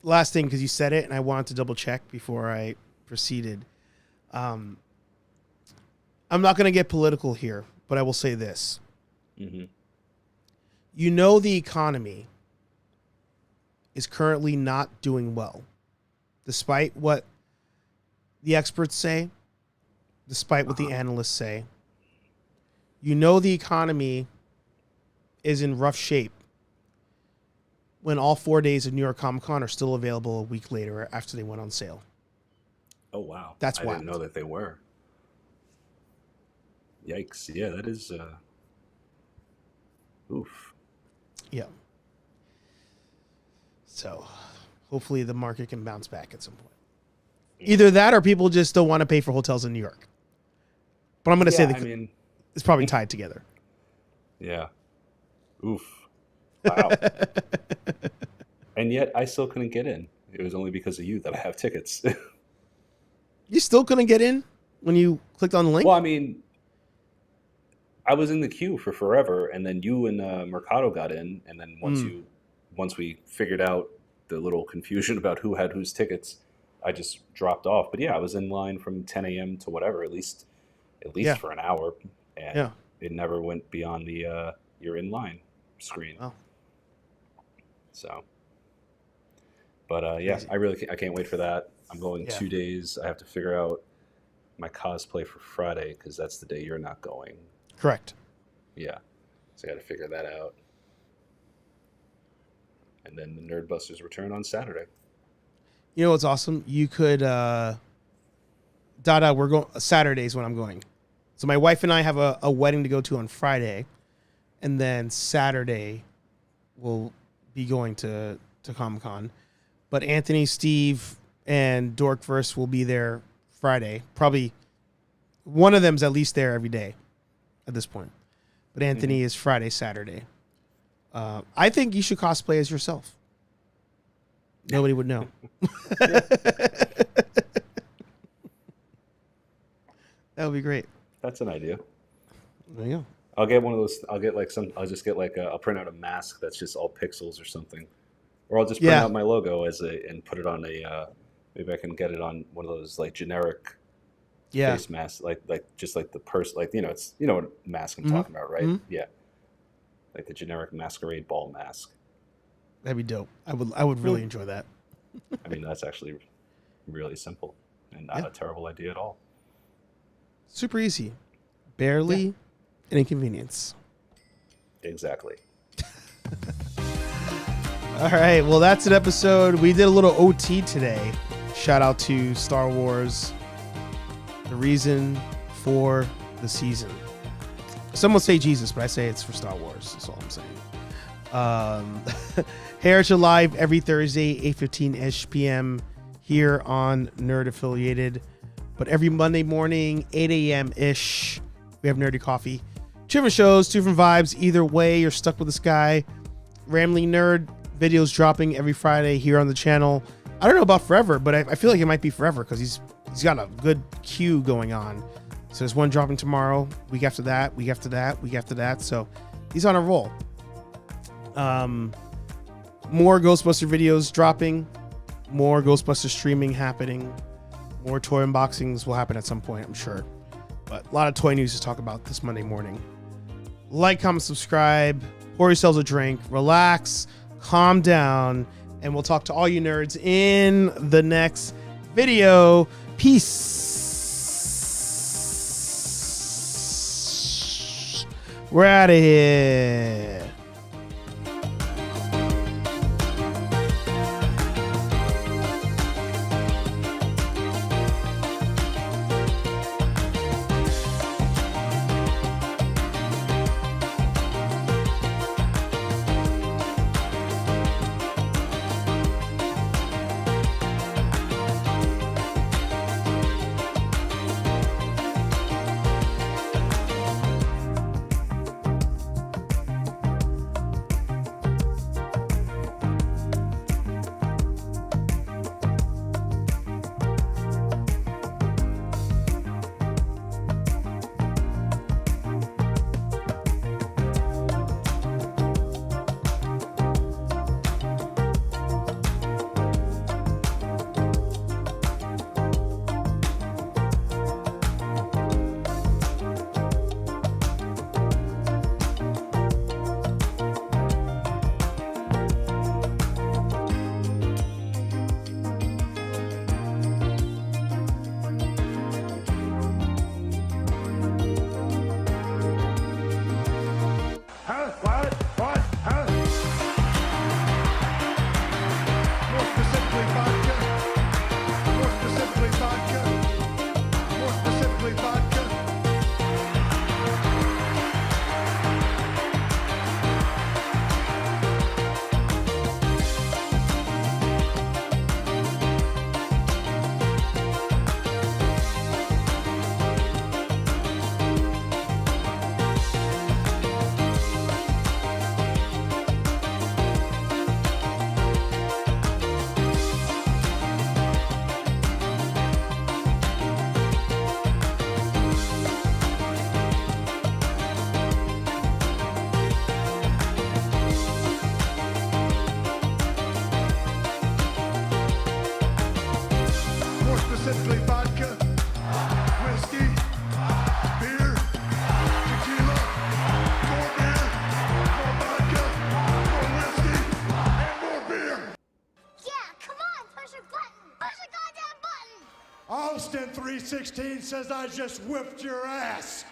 Speaker 1: Last thing, because you said it, and I wanted to double check before I proceeded. I'm not going to get political here, but I will say this.
Speaker 3: Mm-hmm.
Speaker 1: You know, the economy is currently not doing well, despite what the experts say, despite what the analysts say. You know, the economy is in rough shape when all 4 days of New York Comic Con are still available a week later after they went on sale.
Speaker 3: Oh, wow.
Speaker 1: That's
Speaker 3: I
Speaker 1: wild.
Speaker 3: didn't know that they were. Yikes. Yeah, that is... Oof.
Speaker 1: Yeah. So hopefully the market can bounce back at some point. Either that or people just don't want to pay for hotels in New York. But I'm going to say it's probably tied together.
Speaker 3: Yeah. Oof. Wow. And yet I still couldn't get in. It was only because of you that I have tickets.
Speaker 1: You still couldn't get in when you clicked on the link?
Speaker 3: Well, I mean, I was in the queue for forever, and then you and Mercado got in, and then once we figured out the little confusion about who had whose tickets, I just dropped off. But yeah, I was in line from 10 a.m. to whatever, at least for an hour, and it never went beyond the you're in line screen.
Speaker 1: Oh.
Speaker 3: So, but I can't wait for that. I'm going 2 days. I have to figure out my cosplay for Friday because that's the day you're not going.
Speaker 1: Correct.
Speaker 3: Yeah. So I got to figure that out. And then the Nerdbusters return on Saturday.
Speaker 1: You know what's awesome? You could we're going Saturdays when I'm going. So my wife and I have a wedding to go to on Friday, and then Saturday we'll be going to Comic-Con. But Anthony, Steve, and Dorkverse will be there Friday. Probably one of them's at least there every day at this point. But Anthony is Friday, Saturday. I think you should cosplay as yourself. Nobody would know. That would be great.
Speaker 3: That's an idea.
Speaker 1: There you go.
Speaker 3: I'll get one of those. I'll just get I'll print out a mask that's just all pixels or something. Or I'll just print out my logo and put it on maybe I can get it on one of those like generic face masks, like just like the person, like it's what mask I'm talking about, right? Mm-hmm. Yeah, like the generic masquerade ball mask.
Speaker 1: That'd be dope. I would really enjoy that.
Speaker 3: I mean, that's actually really simple and not a terrible idea at all.
Speaker 1: Super easy, barely an inconvenience.
Speaker 3: Exactly.
Speaker 1: All right, well, that's an episode. We did a little OT today. Shout out to Star Wars, the reason for the season. Some will say Jesus, but I say it's for Star Wars. That's all I'm saying. HeyArcher Live every Thursday, 8:15-ish p.m. here on Nerd Affiliated. But every Monday morning, 8 a.m.-ish, we have Nerdy Coffee. Two different shows, two different vibes. Either way, you're stuck with this guy. Rambling Nerd videos dropping every Friday here on the channel. I don't know about forever, but I feel like it might be forever because he's got a good queue going on. So there's one dropping tomorrow, week after that, week after that, week after that. So he's on a roll. More Ghostbuster videos dropping, more Ghostbuster streaming happening, more toy unboxings will happen at some point, I'm sure. But a lot of toy news to talk about this Monday morning. Like, comment, subscribe, pour yourselves a drink, relax, calm down, and we'll talk to all you nerds in the next video. Peace. We're out of here.
Speaker 2: Austin 316 says I just whipped your ass.